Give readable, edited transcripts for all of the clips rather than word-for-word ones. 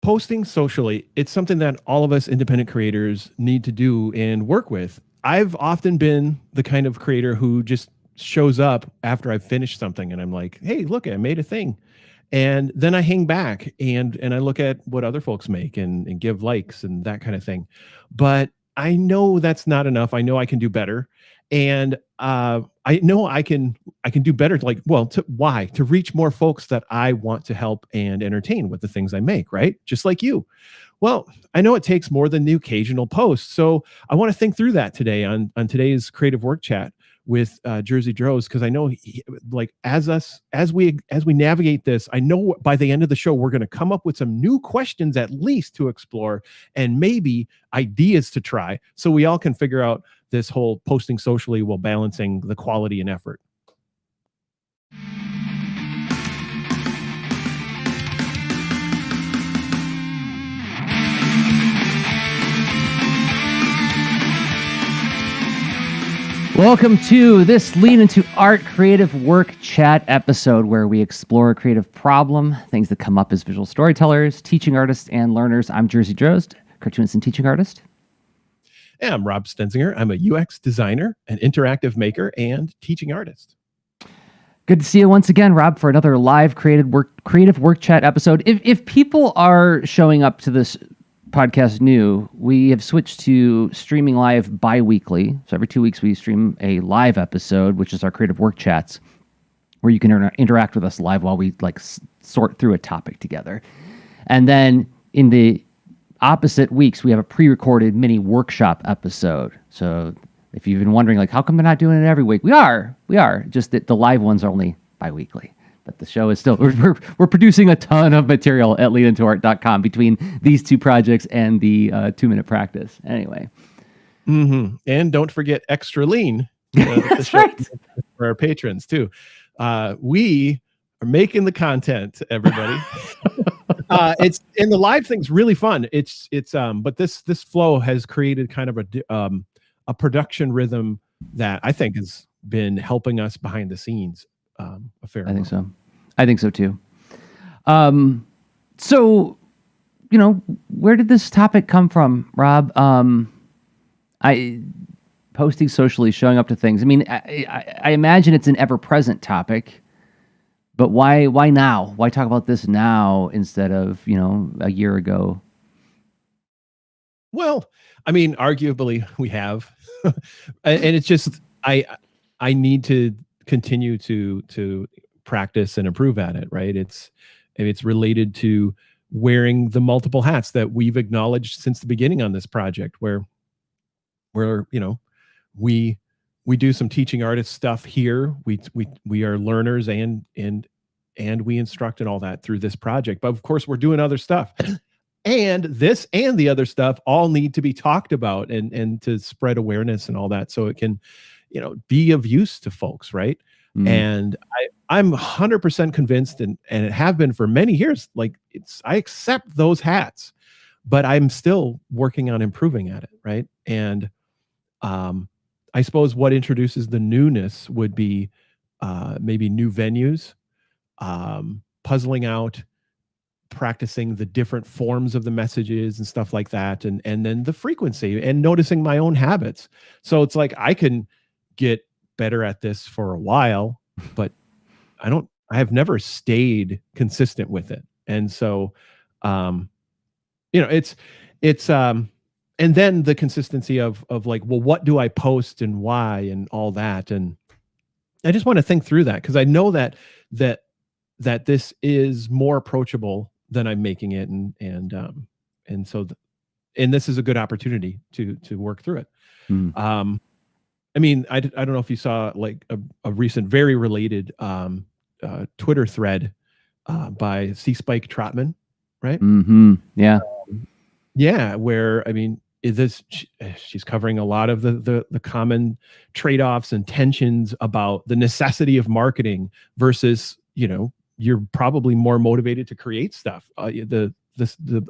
posting socially, it's something that all of us independent creators need to do and work with. I've often been the kind of creator who just shows up after I've finished something and I'm like, hey, look, I made a thing. And then I hang back and I look at what other folks make and give likes and that kind of thing. But I know that's not enough. I know I can do better. And I know I can do better. Like, well, why? To reach more folks that I want to help and entertain with the things I make, right? Just like you. Well, I know it takes more than the occasional post. So I want to think through that today on today's Creative Work Chat with Jerzy Drozd, because I know like as we navigate this, I know by the end of the show we're going to come up with some new questions at least to explore and maybe ideas to try, so we all can figure out this whole posting socially while balancing the quality and effort. Welcome to this Lean Into Art Creative Work Chat episode, where we explore a creative problem, things that come up as visual storytellers, teaching artists, and learners. I'm Jerzy Drozd, cartoonist and teaching artist. And I'm Rob Stenzinger. I'm a UX designer, an interactive maker, and teaching artist. Good to see you once again, Rob, for another live creative work chat episode. If people are showing up to this podcast new, we have switched to streaming live bi-weekly. So every 2 weeks we stream a live episode, which is our creative work chats, where you can interact with us live while we sort through a topic together. And then in the opposite weeks, we have a pre-recorded mini workshop episode. So if you've been wondering, like, how come they're not doing it every week? We are. Just that the live ones are only bi-weekly. But the show is still, we're producing a ton of material at leanintoart.com between these two projects and the 2-minute practice. Anyway. Mm-hmm. And don't forget Extra Lean. That's right. For our patrons too. We are making the content, everybody. It's and the live thing's really fun. But this flow has created kind of a production rhythm that I think has been helping us behind the scenes a fair amount. I think so too. So, where did this topic come from, Rob? I posting socially, showing up to things. I mean, I imagine it's an ever-present topic, but why now? Why talk about this now instead of, a year ago? Well, I mean, arguably we have, and it's just, I need to continue to practice and improve at it, right? It's related to wearing the multiple hats that we've acknowledged since the beginning on this project, where we do some teaching artist stuff here. We are learners and we instruct and all that through this project. But of course, we're doing other stuff. And this and the other stuff all need to be talked about and to spread awareness and all that, so it can, be of use to folks, right? Mm. And I'm 100% convinced, and it have been for many years, like I accept those hats, but I'm still working on improving at it, right? And I suppose what introduces the newness would be maybe new venues, puzzling out, practicing the different forms of the messages and stuff like that, and then the frequency and noticing my own habits. So it's like I can get better at this for a while, but I have never stayed consistent with it. And so it's and then the consistency of like, well, what do I post and why and all that. And I just want to think through that, because I know that this is more approachable than I'm making it, and so this is a good opportunity to work through it. I mean, I don't know if you saw like a recent very related Twitter thread by C. Spike Trotman, right? Mm-hmm. Yeah. Yeah, where, I mean, she's covering a lot of the common trade-offs and tensions about the necessity of marketing versus, you're probably more motivated to create stuff. The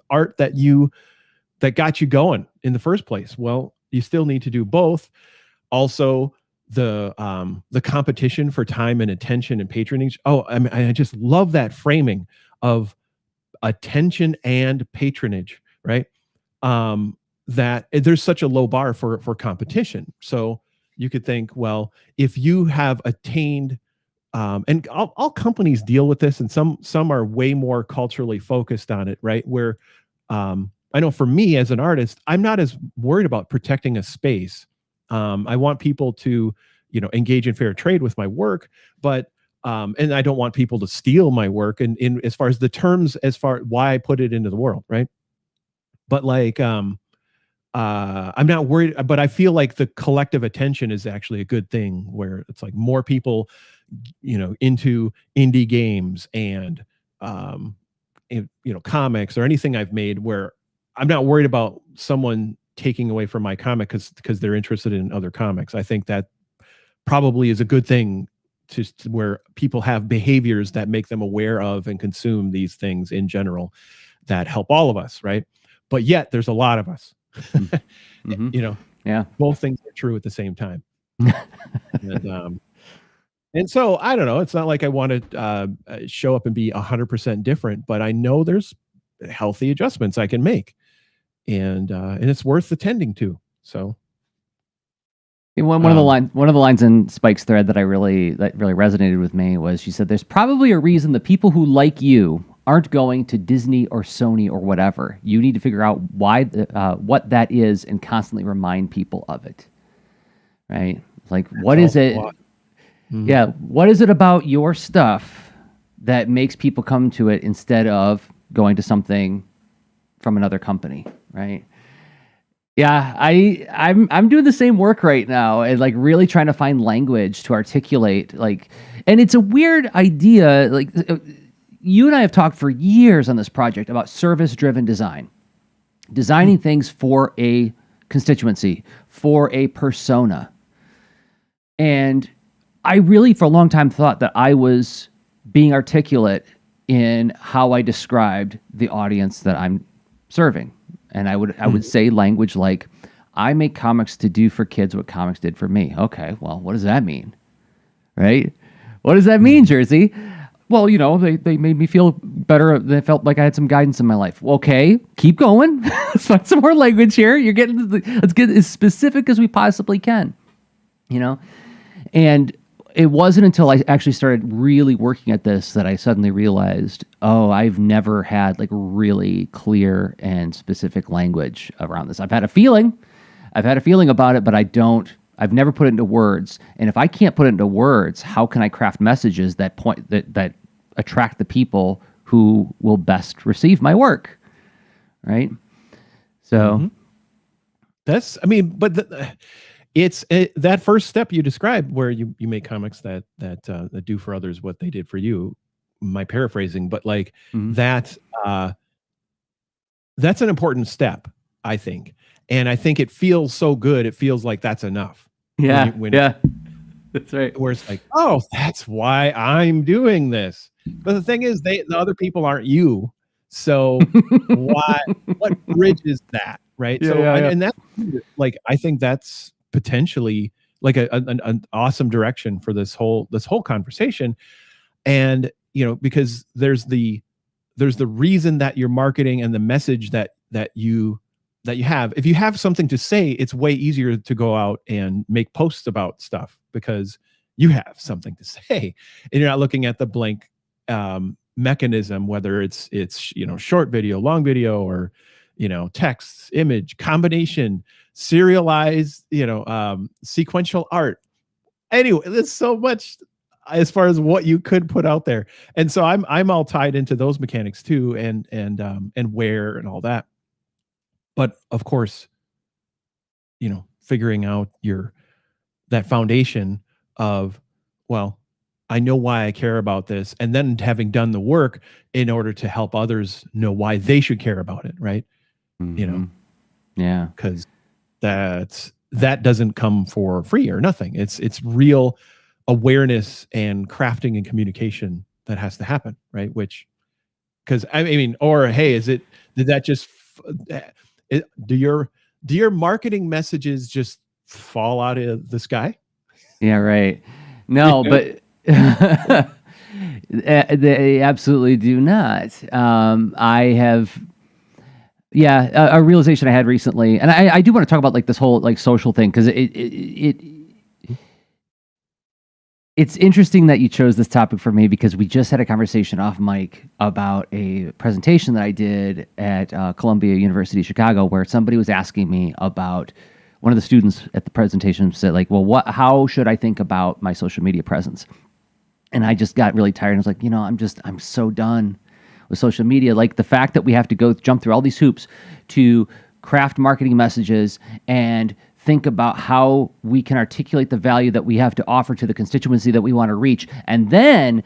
art that got you going in the first place. Well, you still need to do both. Also, the competition for time and attention and patronage. Oh, I mean, I just love that framing of attention and patronage, right? That there's such a low bar for competition. So you could think, well, if you have attained, and all companies deal with this, and some are way more culturally focused on it, right? Where I know for me as an artist, I'm not as worried about protecting a space. I want people to, engage in fair trade with my work, but and I don't want people to steal my work. And in as far as the terms, as far why I put it into the world, right? But like, I'm not worried, but I feel like the collective attention is actually a good thing, where it's like more people, into indie games and, comics or anything I've made, where I'm not worried about someone taking away from my comic because they're interested in other comics. I think that probably is a good thing to where people have behaviors that make them aware of and consume these things in general that help all of us, right? But yet there's a lot of us. Mm-hmm. Yeah, both things are true at the same time. And so I don't know, it's not like I want to show up and be 100% different, but I know there's healthy adjustments I can make, and it's worth attending to. So one of the lines in Spike's thread that really resonated with me was, she said, "There's probably a reason the people who like you aren't going to Disney or Sony or whatever. You need to figure out why, what that is, and constantly remind people of it." Right? Like, what is it? Mm-hmm. Yeah, what is it about your stuff that makes people come to it instead of going to something from another company, right? Yeah, I'm doing the same work right now, and like really trying to find language to articulate, like, and it's a weird idea. Like, you and I have talked for years on this project about service-driven design, designing things for a constituency, for a persona. And I really, for a long time, thought that I was being articulate in how I described the audience that I'm serving. And I would say language like, "I make comics to do for kids what comics did for me." Okay, well, what does that mean? Right? What does that mean, Jerzy? Well, they made me feel better. They felt like I had some guidance in my life. Okay, keep going. Let's find some more language here. Let's get as specific as we possibly can. And it wasn't until I actually started really working at this that I suddenly realized, oh, I've never had like really clear and specific language around this. I've had a feeling about it, but I've never put it into words. And if I can't put it into words, how can I craft messages that attract the people who will best receive my work? Right? So it's that first step you described, where you make comics that do for others what they did for you. My paraphrasing, but like that's an important step, I think. And I think it feels so good. It feels like that's enough. Yeah. That's right. Where it's like, oh, that's why I'm doing this. But the thing is, the other people aren't you. So what bridges that, right? And that's like, I think that's potentially like an awesome direction for this whole conversation. And because there's the reason that you're marketing and the message that you have. If you have something to say, it's way easier to go out and make posts about stuff because you have something to say, and you're not looking at the blank mechanism, whether it's short video, long video, or text, image, combination, serialized, sequential art. Anyway, there's so much as far as what you could put out there. And so I'm all tied into those mechanics too, and where and all that. But of course, figuring out that foundation of, well, I know why I care about this, and then having done the work in order to help others know why they should care about it, right? Yeah, because that doesn't come for free or nothing. It's real awareness and crafting and communication that has to happen, right? Which, because I mean, or hey, did that just do your marketing messages just fall out of the sky? Yeah, right. No, but They absolutely do not. I have, a realization I had recently, and I do want to talk about like this whole like social thing because it's interesting that you chose this topic for me because we just had a conversation off mic about a presentation that I did at Columbia University, Chicago, where somebody was asking me about one of the students at the presentation said like, well, how should I think about my social media presence? And I just got really tired. And I was like, I'm so done with social media. Like the fact that we have to jump through all these hoops to craft marketing messages and think about how we can articulate the value that we have to offer to the constituency that we want to reach, and then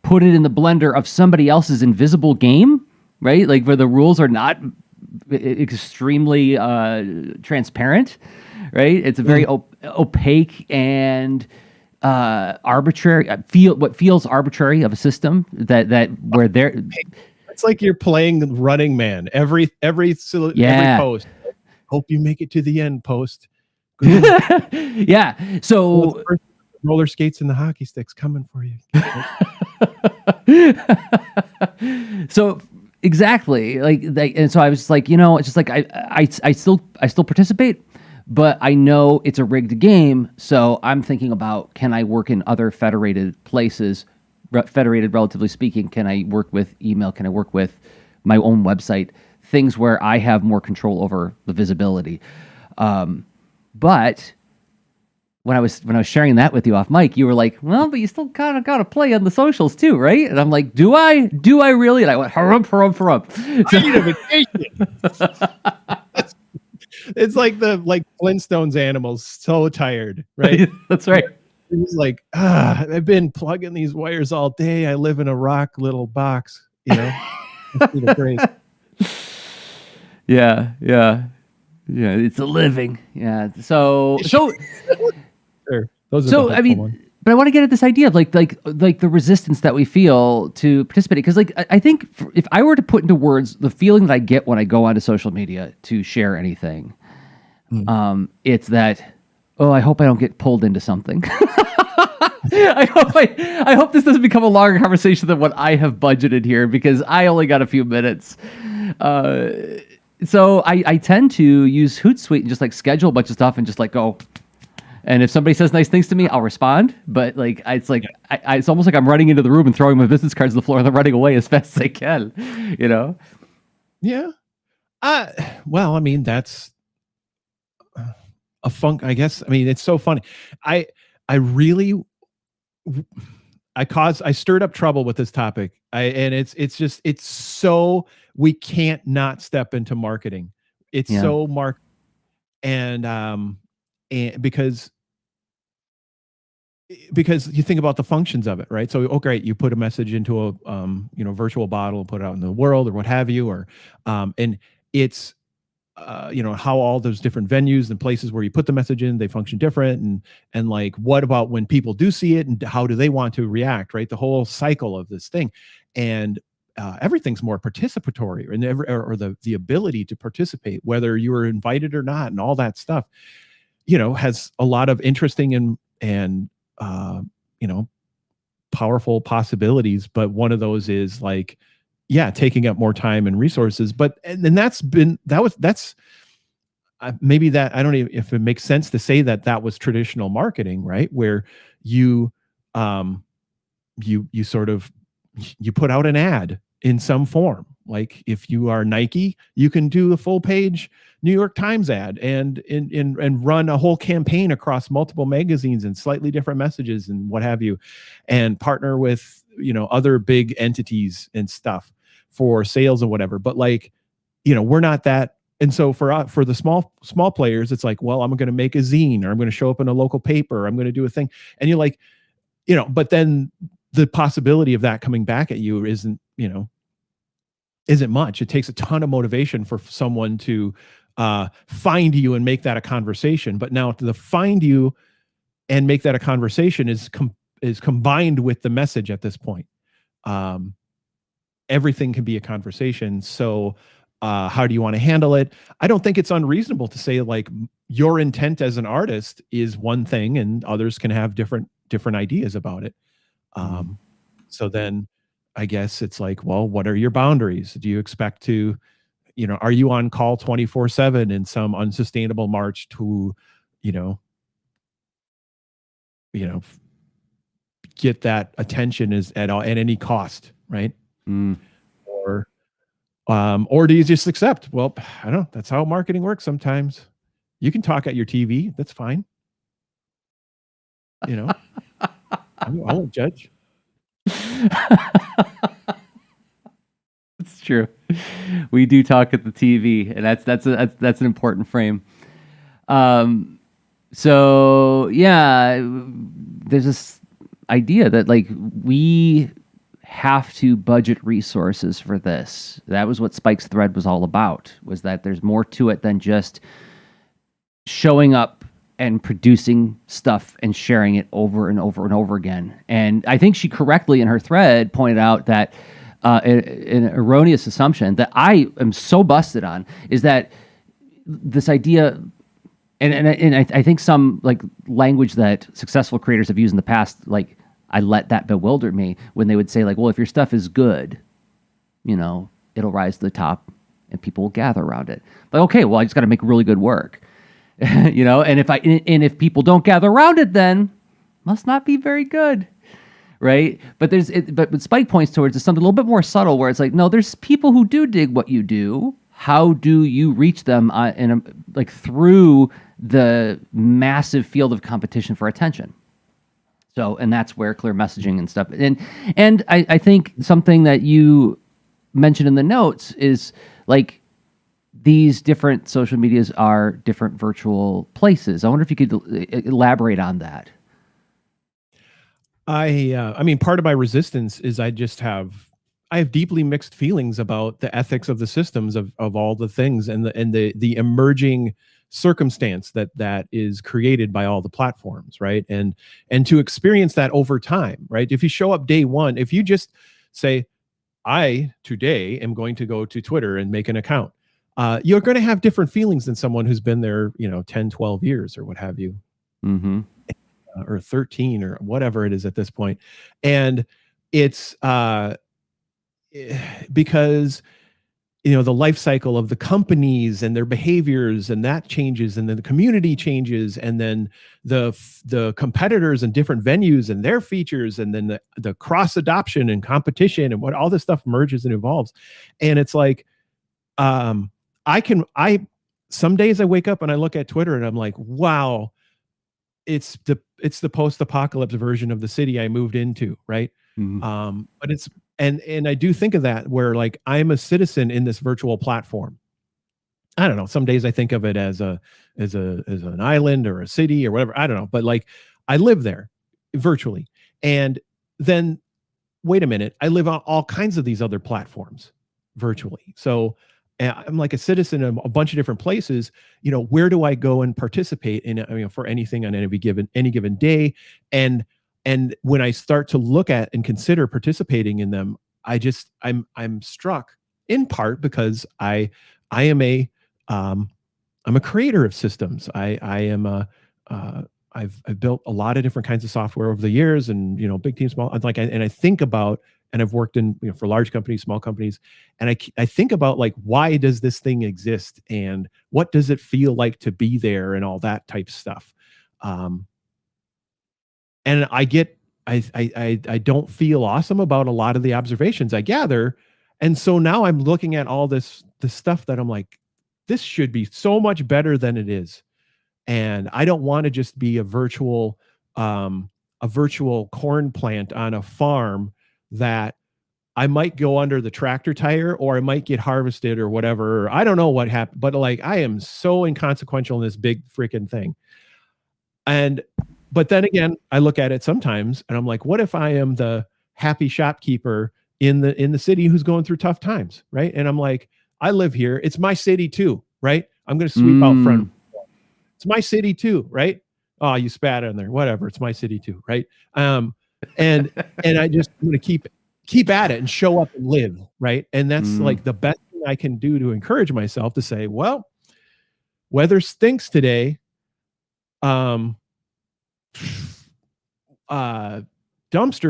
put it in the blender of somebody else's invisible game, right? Like where the rules are not extremely transparent, right? It's a very opaque and arbitrary. What feels arbitrary of a system that where they're. It's like you're playing Running Man. Every post. Hope you make it to the end. Post. Yeah. So roller skates and the hockey sticks coming for you. So exactly and so I was like, it's just like I still participate, but I know it's a rigged game. So I'm thinking about, can I work in other federated places? Federated, relatively speaking, can I work with email? Can I work with my own website? Things where I have more control over the visibility. But when I was sharing that with you off mic, you were like, well, but you still kind of got to play on the socials too, right? And I'm like, do I really? And I went, harump. I need a vacation. It's like the Flintstones animals, so tired, right? That's right. It was like, I've been plugging these wires all day. I live in a rock little box, Yeah. It's a living. Yeah. So sure. Those are but I want to get at this idea of like the resistance that we feel to participate. Because I think if I were to put into words the feeling that I get when I go onto social media to share anything, it's that, I hope I don't get pulled into something. I hope this doesn't become a longer conversation than what I have budgeted here, because I only got a few minutes. So I tend to use Hootsuite and just like schedule a bunch of stuff and just like go. And if somebody says nice things to me, I'll respond. But it's almost like I'm running into the room and throwing my business cards to the floor and then running away as fast as I can. Yeah. Well, I mean, that's a funk, I guess. I mean, it's so funny. I stirred up trouble with this topic. It's so, we can't not step into marketing. It's so and because you think about the functions of it, right? So, great, you put a message into a virtual bottle, put it out in the world or what have you, or and it's how all those different venues and places where you put the message in, they function different, and like, what about when people do see it and how do they want to react, right? The whole cycle of this thing, and everything's more participatory, and or the ability to participate, whether you were invited or not, and all that stuff, has a lot of interesting and powerful possibilities. But one of those is like, taking up more time and resources. But that's maybe that, I don't know if it makes sense to say that was traditional marketing, right? Where you sort of, you put out an ad in some form. Like if you are Nike, you can do a full page New York Times ad and run a whole campaign across multiple magazines and slightly different messages and what have you, and partner with, other big entities and stuff for sales and whatever. But we're not that. And so for the small players, it's like, well, I'm going to make a zine, or I'm going to show up in a local paper, or I'm going to do a thing. And you're like, but then the possibility of that coming back at you isn't much. It takes a ton of motivation for someone to find you and make that a conversation. But now to find you and make that a conversation is combined with the message at this point. Everything can be a conversation. So how do you want to handle it? I don't think it's unreasonable to say like your intent as an artist is one thing and others can have different ideas about it. So then I guess it's like, well, what are your boundaries? Do you expect to, are you on call 24/7 in some unsustainable march to, you know, you know, get that attention is at any cost, right? Or or do you just accept, well, I don't know, that's how marketing works sometimes. You can talk at your TV, that's fine. I won't judge. It's true. We do talk at the TV, and that's an important frame. So yeah, there's this idea that like we have to budget resources for this. That was what Spike's thread was all about, was that there's more to it than just showing up and producing stuff and sharing it over and over and over again. And I think she correctly in her thread pointed out that an erroneous assumption that I am so busted on is that this idea, and I think some like language that successful creators have used in the past, like I let that bewilder me when they would say like, well, if your stuff is good, it'll rise to the top and people will gather around it. But okay, well, I just got to make really good work, and if people don't gather around it, then must not be very good. Right. But but Spike points towards something a little bit more subtle where it's like, no, there's people who do dig what you do. How do you reach them through the massive field of competition for attention? So, and that's where clear messaging and stuff. And I think something that you mentioned in the notes is like these different social medias are different virtual places. I wonder if you could elaborate on that. I mean, part of my resistance is I have deeply mixed feelings about the ethics of the systems of all the things and the emerging circumstance that is created by all the platforms, right? And to experience that over time, right? If you show up day one, if you just say, I today am going to go to Twitter and make an account, you're going to have different feelings than someone who's been there, 10, 12 years or what have you. Mm-hmm. Or 13 or whatever it is at this point. And it's because the life cycle of the companies and their behaviors, and that changes, and then the community changes, and then the competitors and different venues and their features, and then the cross adoption and competition and what all this stuff merges and evolves. And it's like some days I wake up and I look at Twitter and I'm like, wow, it's the post-apocalypse version of the city I moved into, right? Mm-hmm. But it's and I do think of that where like I'm a citizen in this virtual platform. I don't know. Some days I think of it as an island or a city or whatever. I don't know, but like I live there virtually, and then wait a minute, I live on all kinds of these other platforms virtually. So I'm like a citizen of a bunch of different places. Where do I go and participate in for anything on any given day? And when I start to look at and consider participating in them, I'm struck in part because I'm a creator of systems. I've built a lot of different kinds of software over the years, and big teams, small. And I think about, and I've worked in for large companies, small companies, and I think about like, why does this thing exist, and what does it feel like to be there, and all that type stuff. And I don't feel awesome about a lot of the observations I gather, and so now I'm looking at all this stuff that I'm like, this should be so much better than it is. And I don't want to just be a virtual corn plant on a farm that I might go under the tractor tire, or I might get harvested or whatever. I don't know what happened, but like I am so inconsequential in this big freaking thing. But then again, I look at it sometimes and I'm like, what if I am the happy shopkeeper in the city who's going through tough times, right? And I'm like, I live here. It's my city too, right? I'm going to sweep out front. It's my city too, right? Oh, you spat on there. Whatever. It's my city too, right? And I just want to keep at it and show up and live, right? And that's like the best thing I can do to encourage myself to say, well, weather stinks today. Dumpster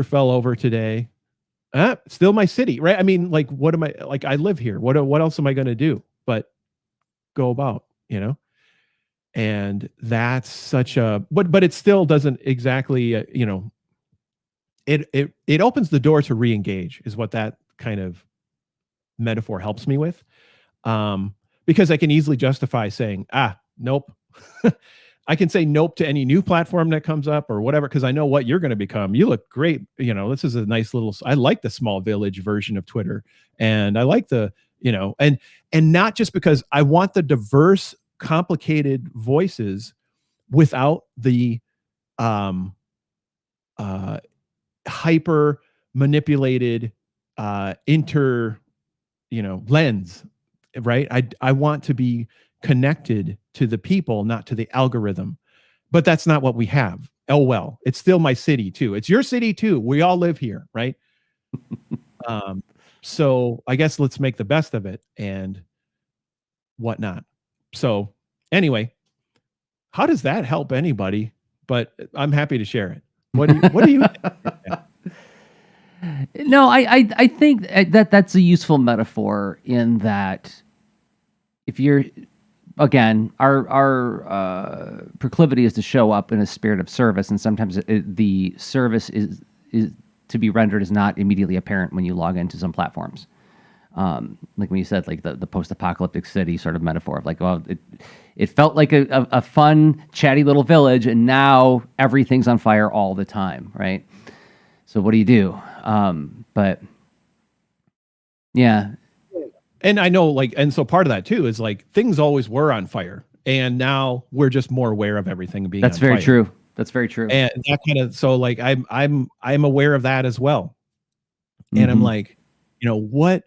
fell over today. still my city, right? I mean, like, what am I, like, I live here. What else am I going to do but go about, and that's such a, but it still doesn't exactly, it opens the door to re-engage is what that kind of metaphor helps me with. Because I can easily justify saying, nope. I can say nope to any new platform that comes up or whatever, because I know what you're going to become. You look great. This is a nice little, I like the small village version of Twitter. And I like the, and not just because I want the diverse, complicated voices without the hyper manipulated lens, right? I want to be connected to the people, not to the algorithm. But that's not what we have. Oh, well, it's still my city too. It's your city too. We all live here, right? So I guess let's make the best of it and whatnot. So anyway, how does that help anybody? But I'm happy to share it. What do you No, I think that's a useful metaphor in that if you're, again, our proclivity is to show up in a spirit of service, and sometimes the service is to be rendered is not immediately apparent when you log into some platforms. Like when you said, like the post-apocalyptic city sort of metaphor of like, well, it felt like a fun, chatty little village, and now everything's on fire all the time, right? So what do you do? But yeah. And I know, like, and so part of that too is like things always were on fire, and now we're just more aware of everything being. That's on very fire. true. That's very true. And that kind of, so like I'm aware of that as well, and I'm like, what,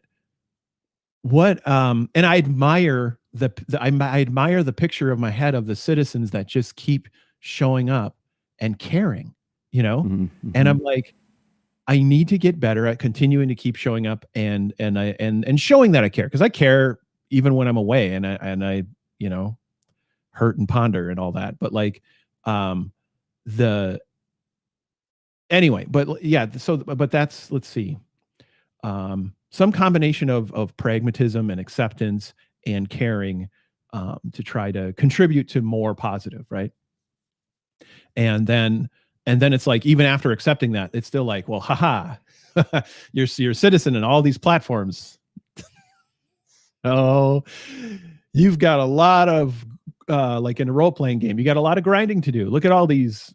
and I admire I admire the picture of my head of the citizens that just keep showing up and caring, and I'm like, I need to get better at continuing to keep showing up and showing that I care, because I care even when I'm away and I hurt and ponder and all that. But like anyway, but yeah, so but that's, let's see, some combination of pragmatism and acceptance and caring to try to contribute to more positive, right? And then it's like, even after accepting that, it's still like, well, haha, you're a citizen in all these platforms. Oh, you've got a lot of like in a role-playing game, you got a lot of grinding to do. Look at all these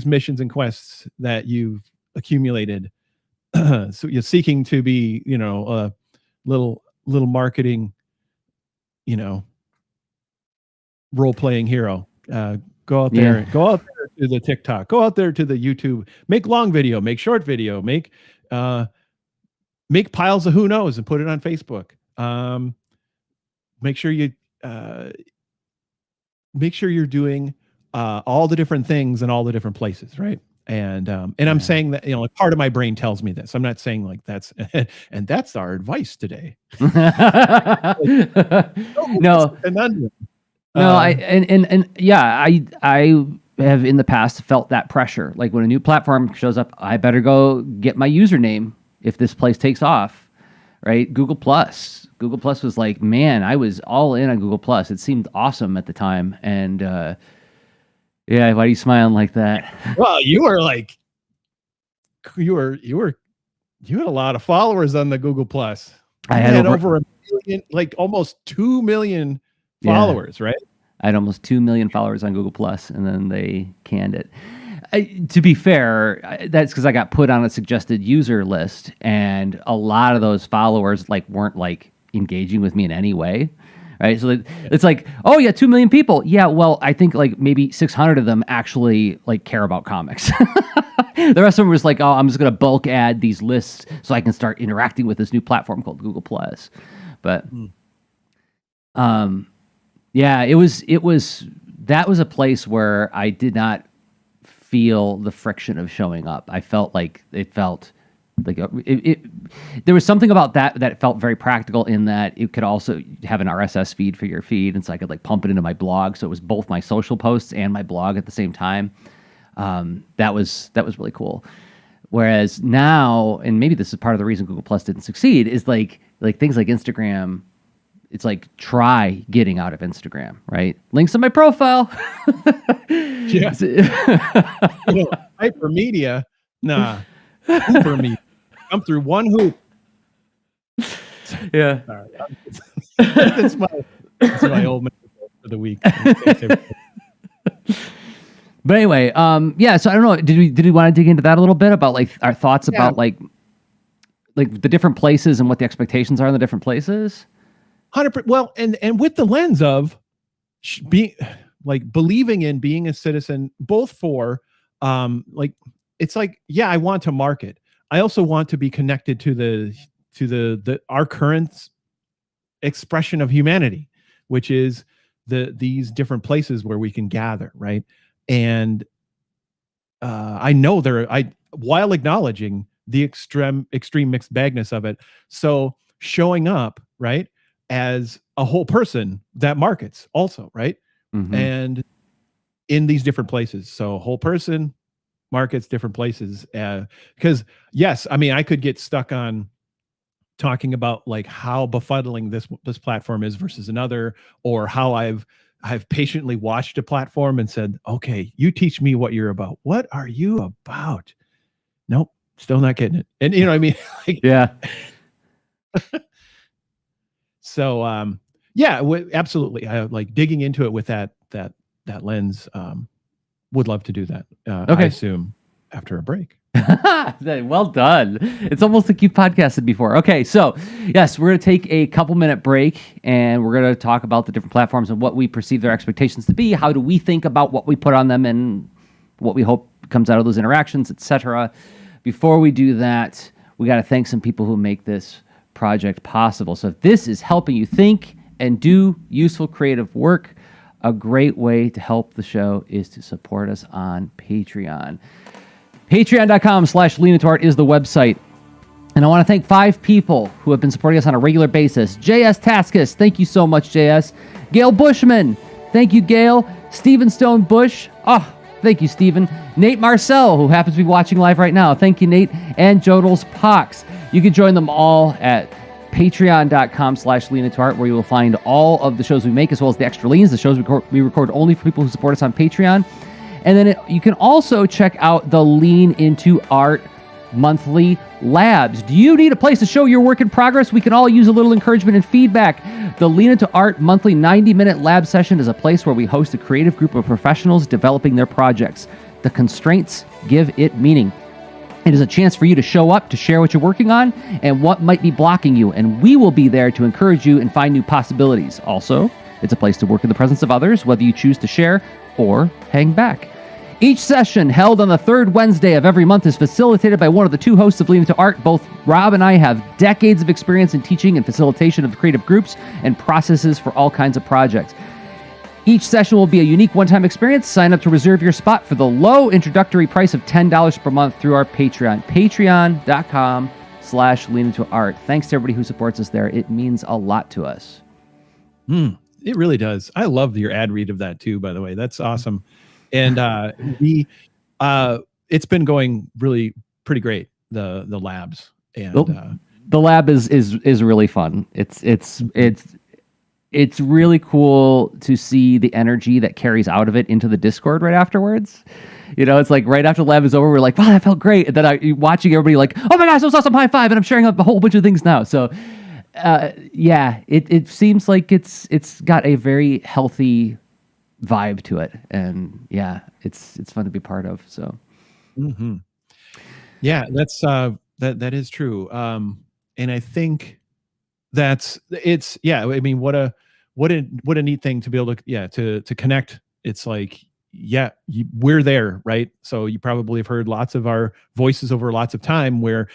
missions and quests that you've accumulated. So you're seeking to be, a little marketing, role-playing hero. Go out there to the TikTok, go out there to the YouTube, make long video, make short video, make piles of who knows and put it on Facebook. Make sure you're doing all the different things in all the different places, right? And I'm saying that, like, part of my brain tells me this. I'm not saying like that's and that's our advice today. No. No, I have in the past felt that pressure. Like when a new platform shows up, I better go get my username if this place takes off, right? Google Plus was like, man, I was all in on Google Plus. It seemed awesome at the time. And yeah, why are you smiling like that? Well, you were like, you had a lot of followers on the Google Plus. I had over 1 million, like almost 2 million followers, right? I had almost 2 million followers on Google Plus, and then they canned it. To be fair, that's because I got put on a suggested user list, and a lot of those followers like weren't like engaging with me in any way, right? So it's like, oh yeah, 2 million people. Yeah, well, I think like maybe 600 of them actually like care about comics. The rest of them was like, oh, I'm just gonna bulk add these lists so I can start interacting with this new platform called Google Plus. But yeah, it was that was a place where I did not feel the friction of showing up. I felt like it felt like there was something about that felt very practical in that it could also have an RSS feed for your feed, and so I could like pump it into my blog, so it was both my social posts and my blog at the same time. That was really cool. Whereas now, and maybe this is part of the reason Google Plus didn't succeed, is like things like Instagram. It's like, try getting out of Instagram, right? Links in my profile. Yeah. Hypermedia, nah. Hooper media. Come through one hoop. Yeah. Sorry. That's my old metaphor for the week. But anyway, yeah. So I don't know. Did we want to dig into that a little bit about like our thoughts about like the different places and what the expectations are in the different places? 100%. Well, and with the lens of being like believing in being a citizen, both for like it's like, yeah, I want to market. I also want to be connected to the our current expression of humanity, which is these different places where we can gather, right? And I know while acknowledging the extreme mixed bagness of it. So showing up, right, as a whole person that markets also, right? Mm-hmm. And in these different places. So whole person markets, different places. Because yes, I mean, I could get stuck on talking about like how befuddling this platform is versus another, or how I've patiently watched a platform and said, okay, you teach me what you're about. What are you about? Nope, still not getting it. And you know what I mean? Like, yeah. So yeah, absolutely. I like digging into it with that lens. Would love to do that. Okay. I assume after a break. Well done. It's almost like you podcasted before. Okay, so yes, we're going to take a couple-minute break, and we're going to talk about the different platforms and what we perceive their expectations to be. How do we think about what we put on them and what we hope comes out of those interactions, etc. Before we do that, we got to thank some people who make this project possible. So if this is helping you think and do useful creative work, a great way to help the show is to support us on Patreon. Patreon.com/LeanIntoArt is the website. And I want to thank 5 people who have been supporting us on a regular basis. JSTaskis, thank you so much, JS. Gail Buschman, thank you, Gail. Stephen Stone Bush, oh, thank you, Stephen. Nate Marcel, who happens to be watching live right now, thank you, Nate. And Jodels Pox. You can join them all at patreon.com/LeanIntoArt, where you will find all of the shows we make, as well as the extra leans, the shows we record only for people who support us on Patreon. And then you can also check out the Lean Into Art monthly labs. Do you need a place to show your work in progress? We can all use a little encouragement and feedback. The Lean Into Art monthly 90-minute lab session is a place where we host a creative group of professionals developing their projects. The constraints give it meaning. It is a chance for you to show up, to share what you're working on, and what might be blocking you. And we will be there to encourage you and find new possibilities. Also, it's a place to work in the presence of others, whether you choose to share or hang back. Each session, held on the third Wednesday of every month, is facilitated by one of the 2 hosts of Lean Into Art. Both Rob and I have decades of experience in teaching and facilitation of creative groups and processes for all kinds of projects. Each session will be a unique one-time experience. Sign up to reserve your spot for the low introductory price of $10 per month through our Patreon. Patreon.com/LeanIntoArt. Thanks to everybody who supports us there. It means a lot to us. It really does. I love your ad read of that too, by the way. That's awesome. And it's been going really pretty great, the labs. And the lab is really fun. It's really cool to see the energy that carries out of it into the Discord right afterwards. You know, it's like right after the lab is over, we're like, wow, that felt great. And then watching everybody like, oh my gosh, that was awesome, high five. And I'm sharing a whole bunch of things now. So yeah, it seems like it's got a very healthy vibe to it. And yeah, it's fun to be part of. So yeah, that's that is true. And I think I mean, what a neat thing to be able to to connect. It's like, yeah, we're there, right? So you probably have heard lots of our voices over lots of time where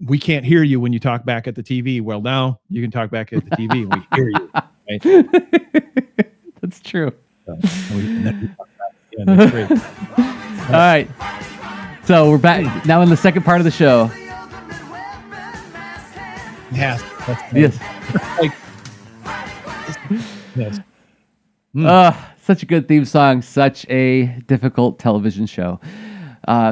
we can't hear you when you talk back at the TV. Well, now you can talk back at the TV and we hear you. Right? That's true. Yeah, that's great. All right. So we're back now in the second part of the show. Yeah. Yes. Like, yes. Such a good theme song. Such a difficult television show.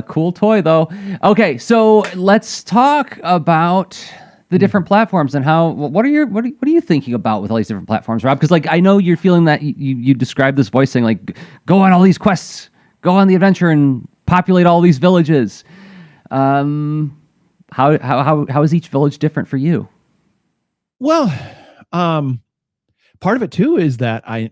Cool toy though. Okay, so let's talk about the different platforms and how. What are you thinking about with all these different platforms, Rob? Because like I know you're feeling that you described this voice saying like, go on all these quests, go on the adventure, and populate all these villages. How is each village different for you? Well, part of it too is that I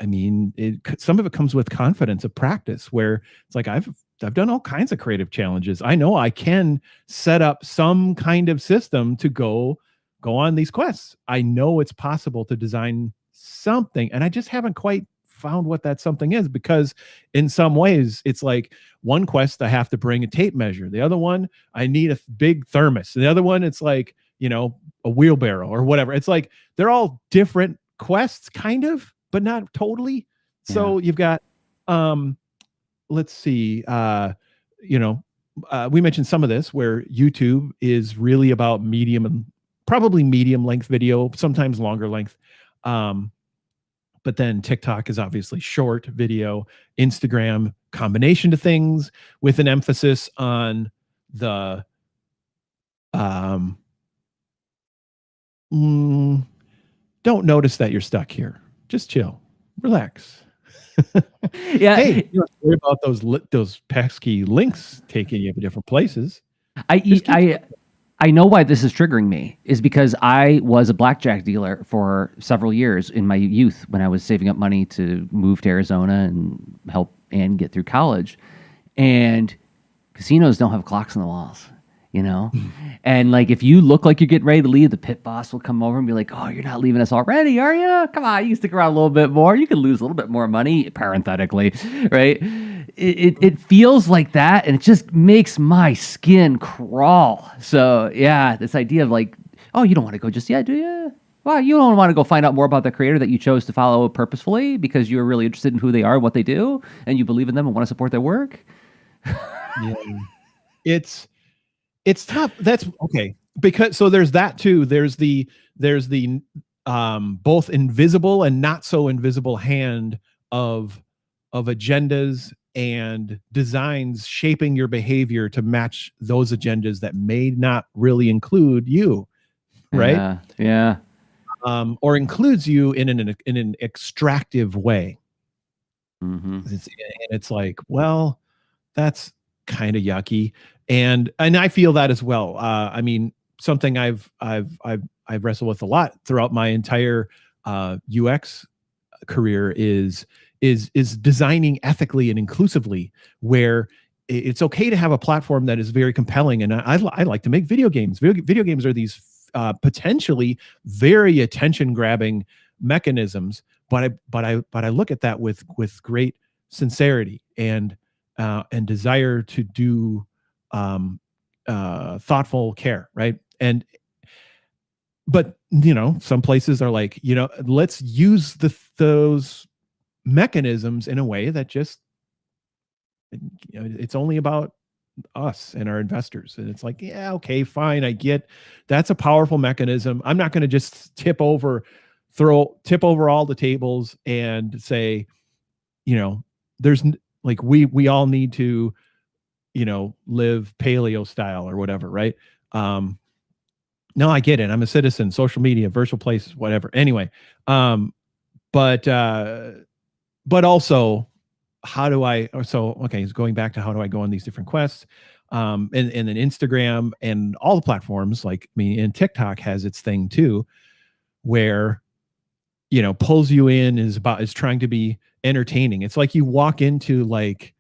mean, some of it comes with confidence of practice, where it's like I've done all kinds of creative challenges. I know I can set up some kind of system to go on these quests. I know it's possible to design something, and I just haven't quite found what that something is, because in some ways it's like one quest I have to bring a tape measure, the other one I need a big thermos, the other one it's like, you know, a wheelbarrow or whatever. It's like they're all different quests kind of, but not totally. So you've got let's see, you know, we mentioned some of this where YouTube is really about medium and probably medium length video, sometimes longer length. But then TikTok is obviously short video, Instagram, combination of things with an emphasis on the don't notice that you're stuck here. Just chill, relax. Yeah. Hey, you don't worry about those pesky links taking you to different places. I know why this is triggering me is because I was a blackjack dealer for several years in my youth when I was saving up money to move to Arizona and help Ann get through college. And casinos don't have clocks on the walls, you know? And like if you look like you're getting ready to leave, the pit boss will come over and be like, "Oh, you're not leaving us already, are you? Come on, you can stick around a little bit more. You can lose a little bit more money," parenthetically, right? It feels like that, and it just makes my skin crawl. So yeah, this idea of like, oh, you don't want to go just yet, do you? Well, you don't want to go find out more about the creator that you chose to follow purposefully because you were really interested in who they are, what they do, and you believe in them and want to support their work. Yeah. It's tough. That's okay. Because so there's that too. There's the both invisible and not so invisible hand of agendas and designs shaping your behavior to match those agendas that may not really include you, right? Yeah. Or includes you in an extractive way. Mm-hmm. It's like, well, that's kind of yucky, and I feel that as well. I mean, something I've wrestled with a lot throughout my entire UX career is designing ethically and inclusively, where it's okay to have a platform that is very compelling. And I like to make video games. Video games are these potentially very attention grabbing mechanisms, but I look at that with great sincerity and desire to do thoughtful care, right? But you know, some places are like, you know, let's use those mechanisms in a way that just, you know, it's only about us and our investors. And it's like, yeah, okay, fine, I get that's a powerful mechanism. I'm not going to just tip over all the tables and say, you know, there's like we all need to, you know, live paleo style or whatever, right? No, I get it. I'm a citizen, social media, virtual places, whatever. Anyway, but also, how do I? So okay, it's going back to how do I go on these different quests, and then Instagram and all the platforms like me, and TikTok has its thing too, where, you know, pulls you in, is trying to be entertaining. It's like you walk into like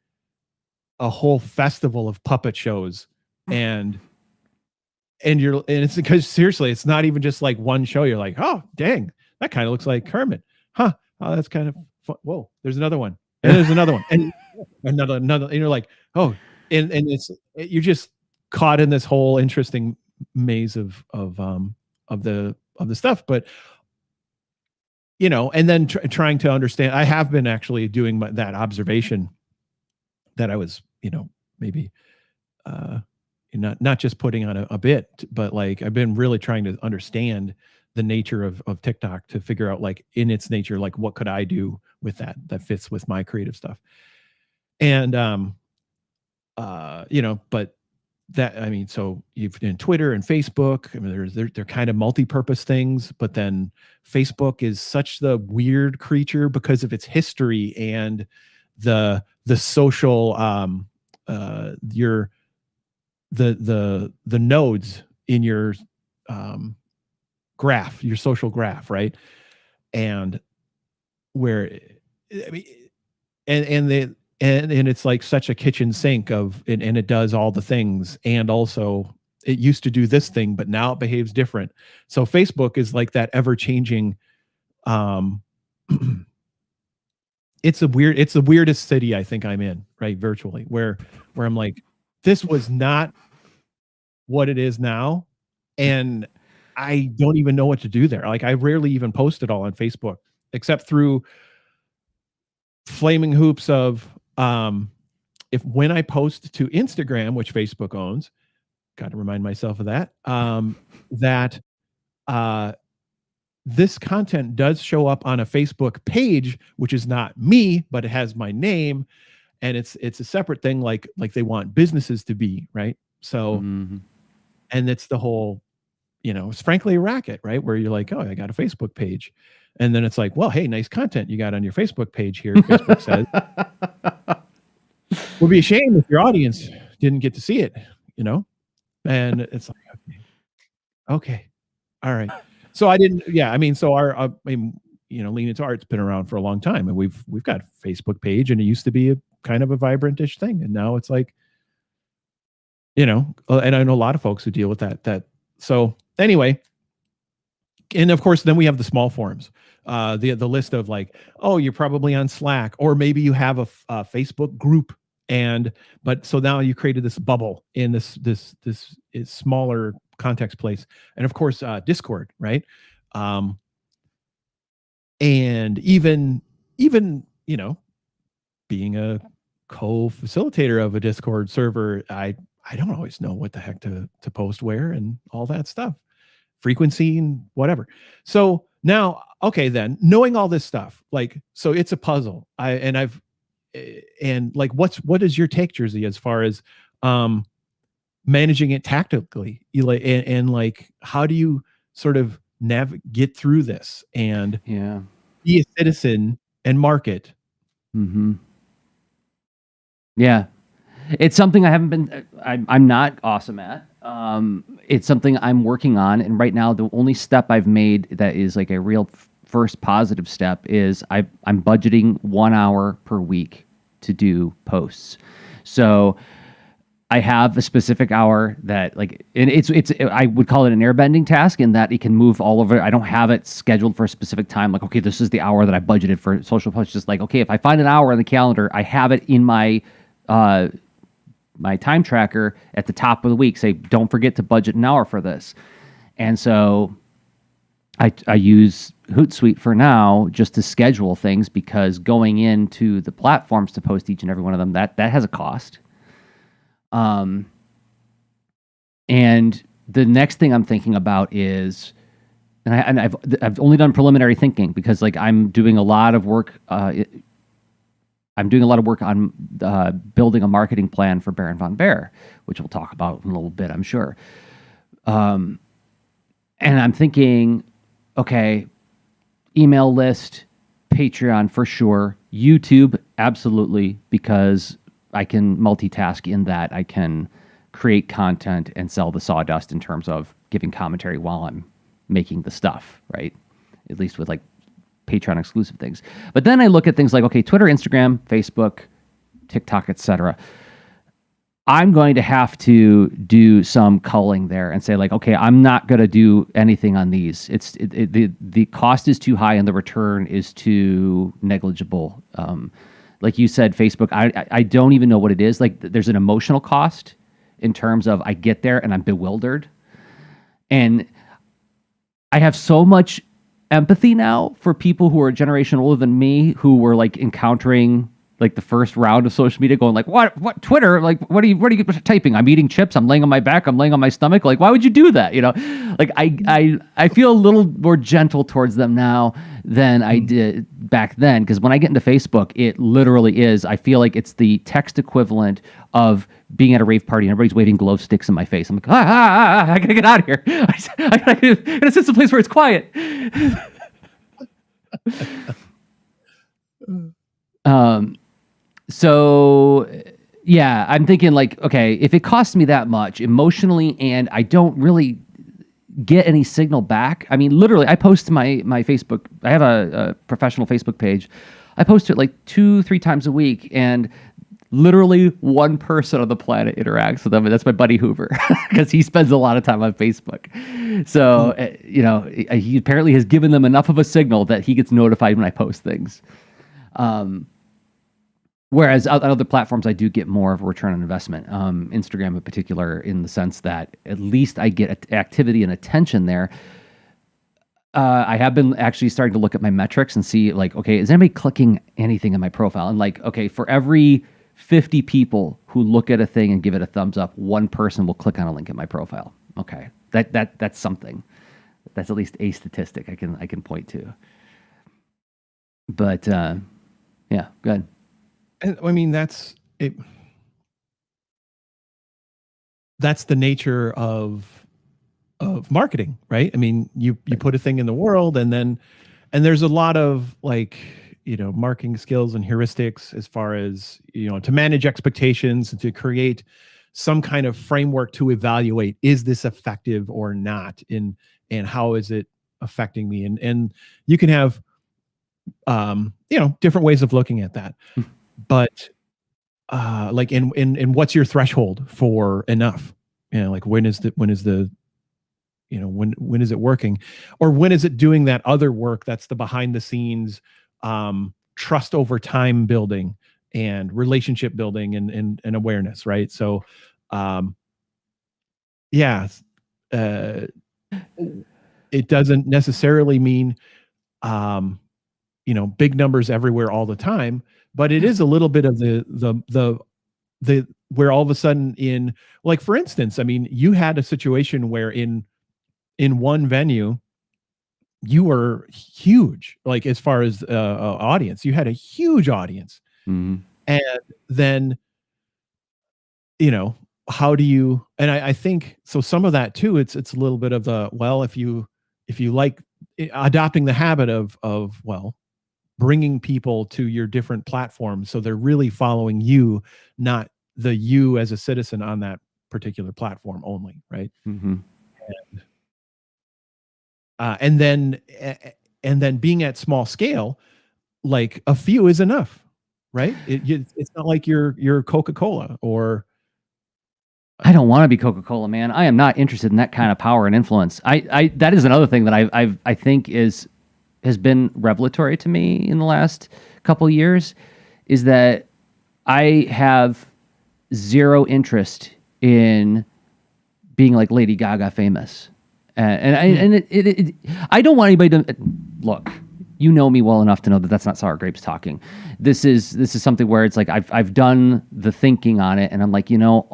a whole festival of puppet shows, and it's because seriously, it's not even just like one show. You're like, oh dang, that kind of looks like Kermit, huh? Oh, that's kind of fun. Whoa, there's another one, and there's another one, and another, and you're like, oh, and you're just caught in this whole interesting maze of the stuff. But you know, and then trying to understand. I have been actually doing that observation that I was, you know, maybe not just putting on a bit, but like I've been really trying to understand the nature of TikTok to figure out, like, in its nature, like what could I do with that fits with my creative stuff. And but that, I mean, so you've in Twitter and Facebook, I mean, they're kind of multi-purpose things, but then Facebook is such the weird creature because of its history and the social, your the nodes in your graph, your social graph, right? And where, I mean, and it's like such a kitchen sink of, and it does all the things, and also it used to do this thing, but now it behaves different. So Facebook is like that ever changing. Um, it's the weirdest city I think I'm in, right? Virtually, where I'm like, this was not what it is now, and I don't even know what to do there. Like, I rarely even post it all on Facebook, except through flaming hoops of, if when I post to Instagram, which Facebook owns, got to remind myself of that, that this content does show up on a Facebook page, which is not me, but it has my name, and it's a separate thing, like they want businesses to be, right? So, and it's the whole, it's frankly a racket, right? Where you're like, oh, I got a Facebook page. And then it's like, well, hey, nice content you got on your Facebook page here. Facebook says, would be a shame if your audience didn't get to see it, And it's like, okay, all right. So I didn't, yeah. I mean, so Lean Into Art's been around for a long time, and we've got a Facebook page, and it used to be a kind of a vibrant-ish thing, and now it's like, and I know a lot of folks who deal with that. So anyway. And of course, then we have the small forums, the list of like, oh, you're probably on Slack, or maybe you have a Facebook group, but so now you created this bubble in this smaller context place, and of course, Discord, right? And even being a co-facilitator of a Discord server, I don't always know what the heck to post where and all that stuff. Frequency and whatever. So now, okay, then knowing all this stuff, like, so it's a puzzle. What is your take, Jerzy, as far as managing it tactically, and like, how do you sort of get through this and be a citizen and market? Yeah, it's something I haven't been. I'm not awesome at. It's something I'm working on, and right now the only step I've made that is like a real first positive step is I'm budgeting 1 hour per week to do posts. So I have a specific hour that, like, and it's I would call it an airbending task in that it can move all over. I don't have it scheduled for a specific time. Like, okay, this is the hour that I budgeted for social posts. Just like, okay, if I find an hour on the calendar, I have it in my my time tracker at the top of the week, say, don't forget to budget an hour for this. And so I use Hootsuite for now just to schedule things, because going into the platforms to post each and every one of them, that has a cost. And the next thing I'm thinking about is, and I've only done preliminary thinking because, like, I'm doing a lot of work. I'm doing a lot of work on building a marketing plan for Baron von Bear, which we'll talk about in a little bit, I'm sure. And I'm thinking, okay, email list, Patreon for sure, YouTube, absolutely, because I can multitask in that. I can create content and sell the sawdust in terms of giving commentary while I'm making the stuff, right? At least with like Patreon exclusive things. But then I look at things like, okay, Twitter, Instagram, Facebook, TikTok, etc. I'm going to have to do some culling there and say, like, okay, I'm not going to do anything on these. The cost is too high and the return is too negligible. Like you said, Facebook, I don't even know what it is. Like, there's an emotional cost in terms of I get there and I'm bewildered. And I have so much empathy now for people who are a generation older than me, who were like encountering like the first round of social media going like, what Twitter? Like, what are you typing? I'm eating chips. I'm laying on my back. I'm laying on my stomach. Like, why would you do that? You know, like I feel a little more gentle towards them now than I did back then. Because when I get into Facebook, it literally is, I feel like it's the text equivalent of being at a rave party and everybody's waving glow sticks in my face. I'm like, I gotta get out of here. I gotta sit someplace where it's quiet. So yeah, I'm thinking like, okay, if it costs me that much emotionally and I don't really get any signal back. I mean, literally, I post to my Facebook. I have a professional Facebook page. I post it like 2-3 times a week, and literally one person on the planet interacts with them, and that's my buddy Hoover, because he spends a lot of time on Facebook. So, you know, he apparently has given them enough of a signal that he gets notified when I post things. Whereas on other platforms, I do get more of a return on investment. Instagram in particular, in the sense that at least I get activity and attention there. I have been actually starting to look at my metrics and see like, okay, is anybody clicking anything in my profile? And like, okay, for every 50 people who look at a thing and give it a thumbs up, one person will click on a link in my profile. Okay, that's something. That's at least a statistic I can point to. But yeah, good. I mean, that's it. That's the nature of marketing, right? I mean, you put a thing in the world, and there's a lot of like, you know, marketing skills and heuristics as far as, you know, to manage expectations and to create some kind of framework to evaluate, is this effective or not, and how is it affecting me? And you can have you know, different ways of looking at that. But like in what's your threshold for enough? You know, like when is the you know, when is it working, or when is it doing that other work that's the behind the scenes trust over time building and relationship building and awareness, right? So yeah, it doesn't necessarily mean you know, big numbers everywhere all the time, but it is a little bit of the where all of a sudden, in like, for instance, I mean, you had a situation where in one venue you were huge, like as far as audience, you had a huge audience. Mm-hmm. And then, you know, how do you, and I think so some of that too, it's a little bit of the, well, if you like adopting the habit of well, bringing people to your different platforms, so they're really following you, not the you as a citizen on that particular platform only, right? Mm-hmm. And then being at small scale, like a few is enough, right? It's not like you're Coca-Cola or. I don't want to be Coca-Cola, man. I am not interested in that kind of power and influence. I that is another thing that I think has been revelatory to me in the last couple of years, is that I have zero interest in being like Lady Gaga famous. I don't want anybody to look. You know me well enough to know that that's not sour grapes talking. This is something where it's like I've done the thinking on it, and I'm like, you know,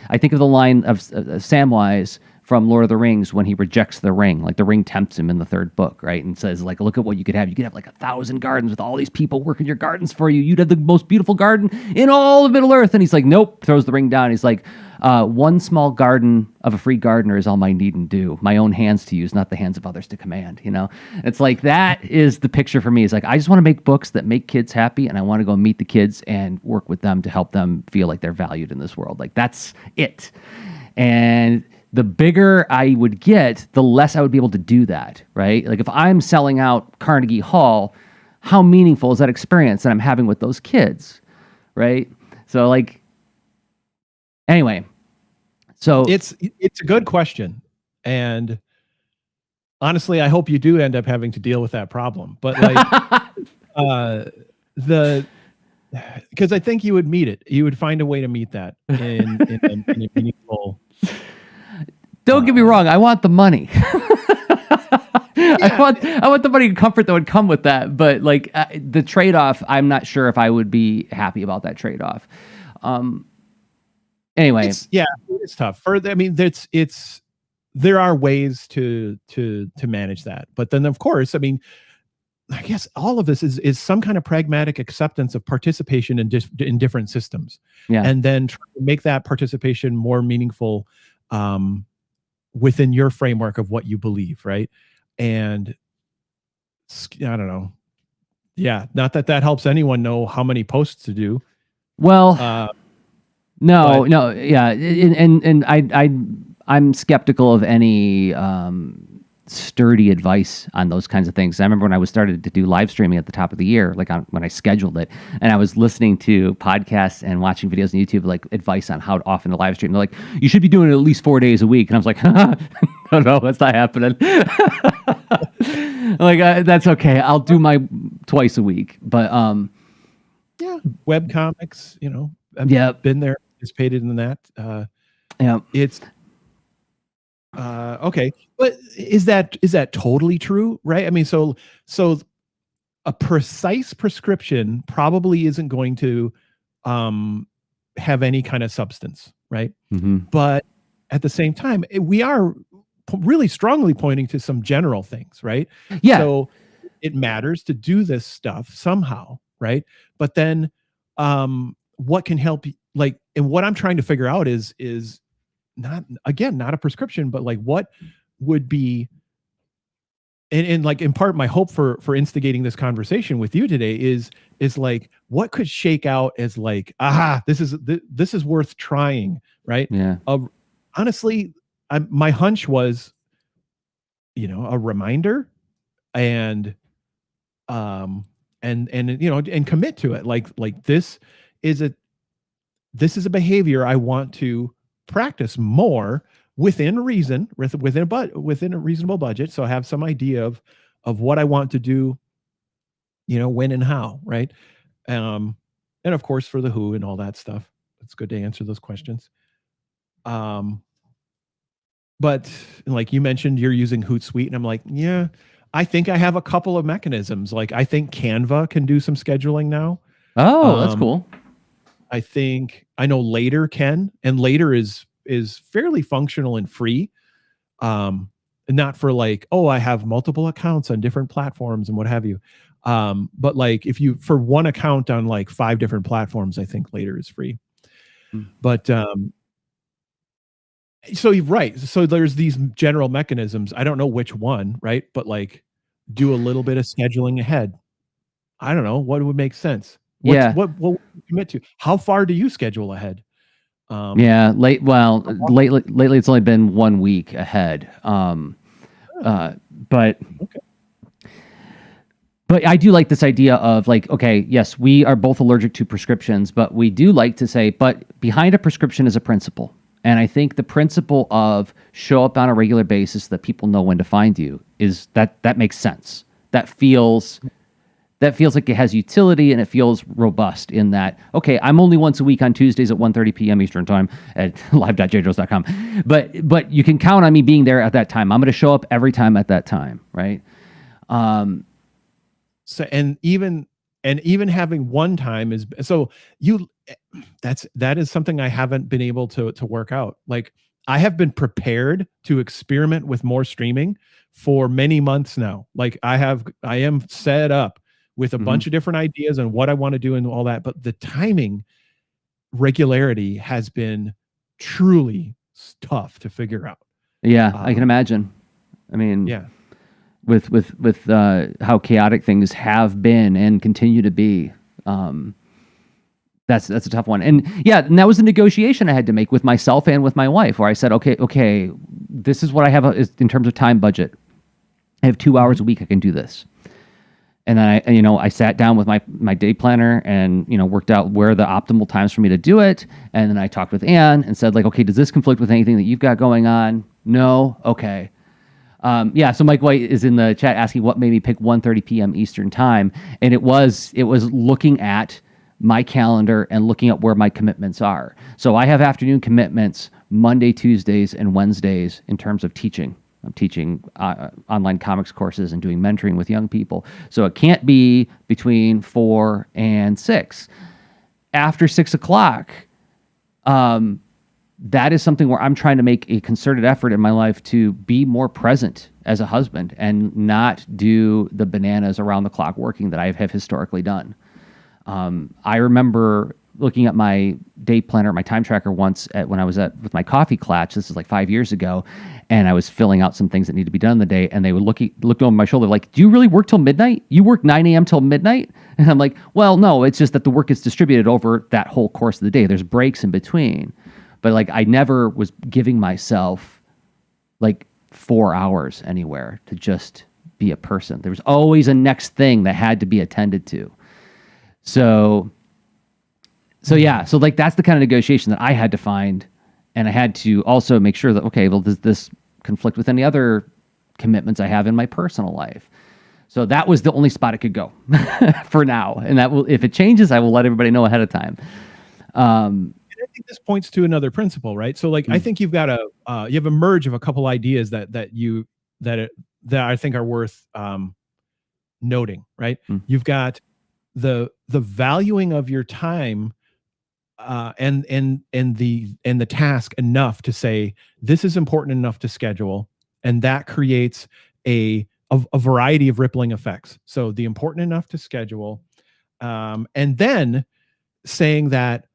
I think of the line of Samwise from Lord of the Rings when he rejects the ring. Like the ring tempts him in the third book, right? And says like, look at what you could have. You could have like 1,000 gardens with all these people working your gardens for you. You'd have the most beautiful garden in all of Middle Earth. And he's like, nope, throws the ring down. He's like, one small garden of a free gardener is all my need and do. My own hands to use, not the hands of others to command, you know? It's like, that is the picture for me. It's like, I just want to make books that make kids happy, and I want to go meet the kids and work with them to help them feel like they're valued in this world. Like, that's it. And the bigger I would get, the less I would be able to do that, right? Like if I'm selling out Carnegie Hall, how meaningful is that experience that I'm having with those kids, right? So like, anyway, so it's a good question, and honestly, I hope you do end up having to deal with that problem. But like, because I think you would meet it, you would find a way to meet that in a meaningful. Don't get me wrong, I want the money. I want the money and comfort that would come with that, but like the trade-off, I'm not sure if I would be happy about that trade-off. Anyway, it's tough. I mean, there are ways to manage that, but then of course, I mean, I guess all of this is some kind of pragmatic acceptance of participation in different systems, and then try to make that participation more meaningful within your framework of what you believe, right? And I don't know. Yeah, not that helps anyone know how many posts to do. Well, no, yeah, and I'm skeptical of any sturdy advice on those kinds of things. I remember when I was started to do live streaming at the top of the year, like when I scheduled it, and I was listening to podcasts and watching videos on YouTube, like advice on how often to live stream. They're like, you should be doing it at least 4 days a week. And I was like, no, that's not happening. Like, that's okay. I'll do my twice a week. But web comics, I've been there, participated in that. It's okay, but is that totally true, right? I mean, so a precise prescription probably isn't going to have any kind of substance, right? But at the same time, we are really strongly pointing to some general things, right? So it matters to do this stuff somehow, right? But then what can help, like, and what I'm trying to figure out is not a prescription, but like what would be, and like in part my hope for instigating this conversation with you today is like what could shake out as like, this is worth trying, right? Honestly, my hunch was, a reminder and commit to it. Like this is a behavior I want to practice more within reason, within a reasonable budget. So I have some idea of what I want to do, when and how, right? And of course for the who and all that stuff. It's good to answer those questions. But like you mentioned, you're using Hootsuite, and I'm like, yeah, I think I have a couple of mechanisms. Like I think Canva can do some scheduling now. Oh, that's cool. I know Later can, and Later is fairly functional and free. Not for like, I have multiple accounts on different platforms and what have you. But like if you, for one account on like 5 different platforms, I think Later is free. But so you're right. So there's these general mechanisms. I don't know which one, right? But like do a little bit of scheduling ahead. I don't know what would make sense. What would you commit to? How far do you schedule ahead? Lately it's only been 1 week ahead. But I do like this idea of like, okay, yes, we are both allergic to prescriptions, but we do like to say, but behind a prescription is a principle. And I think the principle of show up on a regular basis so that people know when to find you is that makes sense. That feels like it has utility, and it feels robust in that, okay, I'm only once a week on Tuesdays at 1:30 p.m. Eastern time at live.jdrozd.com. But you can count on me being there at that time. I'm going to show up every time at that time, right? So and even having one time is so that is something I haven't been able to work out. Like I have been prepared to experiment with more streaming for many months now. Like I am set up with a bunch of different ideas and what I want to do and all that. But the timing regularity has been truly tough to figure out. Yeah, I can imagine. I mean, with how chaotic things have been and continue to be, that's a tough one. And that was a negotiation I had to make with myself and with my wife, where I said, okay, this is what I have in terms of time budget. I have 2 hours a week I can do this. And then I sat down with my day planner and, worked out where the optimal times for me to do it. And then I talked with Ann and said, like, okay, does this conflict with anything that you've got going on? No? Okay. So Mike White is in the chat asking what made me pick 1:30 p.m. Eastern time. And it was looking at my calendar and looking at where my commitments are. So I have afternoon commitments Monday, Tuesdays, and Wednesdays in terms of teaching. I'm teaching online comics courses and doing mentoring with young people. So it can't be between 4 and 6. After 6 o'clock, that is something where I'm trying to make a concerted effort in my life to be more present as a husband and not do the bananas around the clock working that I have historically done. I remember looking at my day planner, my time tracker once when I was with my coffee clutch. This is like 5 years ago, and I was filling out some things that need to be done in the day. And they would look over my shoulder like, "Do you really work till midnight? You work 9 a.m. till midnight?" And I'm like, "Well, no, it's just that the work is distributed over that whole course of the day. There's breaks in between." But like, I never was giving myself like 4 hours anywhere to just be a person. There was always a next thing that had to be attended to. So yeah, so like that's the kind of negotiation that I had to find, and I had to also make sure that, okay, well, does this conflict with any other commitments I have in my personal life? So that was the only spot it could go for now, and that will, if it changes, I will let everybody know ahead of time. I think this points to another principle, right? So like, I think you've got you have a merge of a couple ideas that I think are worth noting, right? You've got the valuing of your time and the task enough to say this is important enough to schedule, and that creates a variety of rippling effects. So the important enough to schedule, and then saying that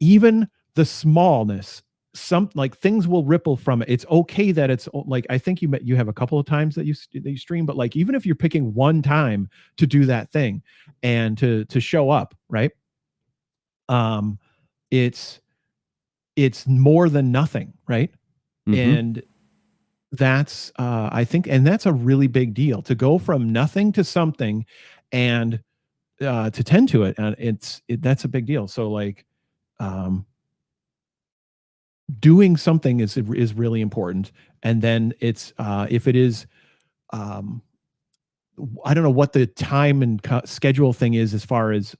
even the smallness, some like things will ripple from it. It's okay that it's like, I think you have a couple of times that you stream, but like, even if you're picking one time to do that thing and to show up, right? It's more than nothing, right? And that's I think, and that's a really big deal, to go from nothing to something and to tend to it. And that's a big deal. So like, doing something is really important. And then it's if it is, I don't know what the time and schedule thing is as far as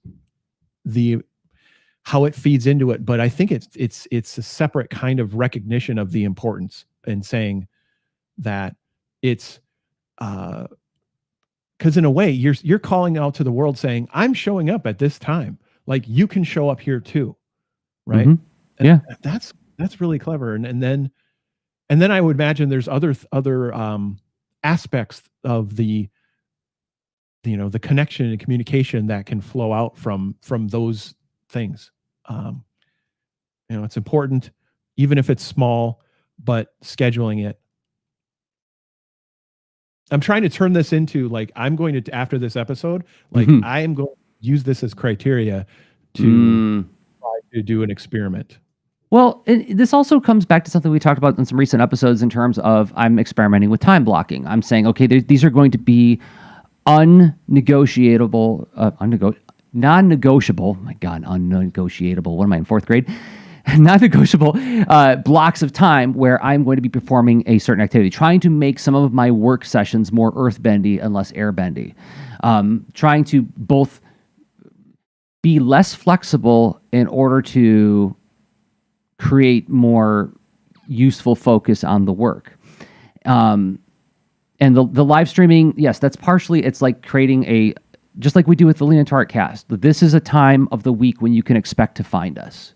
how it feeds into it, but I think it's a separate kind of recognition of the importance, and saying that it's because in a way you're calling out to the world saying, I'm showing up at this time, like you can show up here too, right? Yeah, that's really clever. And then I would imagine there's other aspects of the the connection and communication that can flow out from those things. It's important, even if it's small, but scheduling it. I'm trying to turn this into like, I'm going to, after this episode, like I am going to use this as criteria to try to do an experiment. Well, this also comes back to something we talked about in some recent episodes in terms of I'm experimenting with time blocking. I'm saying, okay, these are going to be non-negotiable. My God, unnegotiable. What am I, in 4th grade? Non-negotiable blocks of time where I'm going to be performing a certain activity, trying to make some of my work sessions more earthbendy and less airbendy, trying to both be less flexible in order to create more useful focus on the work. And the live streaming, yes, that's partially, it's like creating just like we do with the Lean Into Art cast. This is a time of the week when you can expect to find us.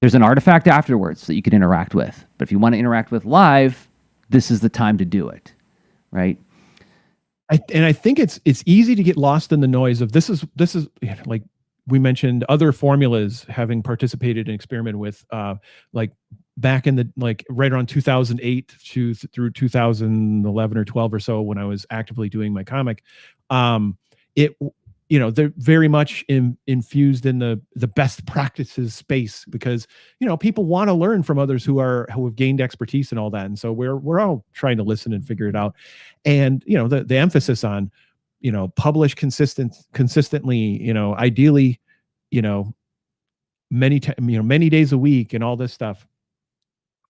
There's an artifact afterwards that you can interact with. But if you want to interact with live, this is the time to do it, right? I think it's easy to get lost in the noise of this is like we mentioned other formulas, having participated and experimented with like back in the like right around 2008 through 2011 or 12 or so, when I was actively doing my comic. They're very much infused in the best practices space, because people want to learn from others who have gained expertise and all that, and so we're all trying to listen and figure it out. And the emphasis on publish consistently, ideally, many days a week and all this stuff,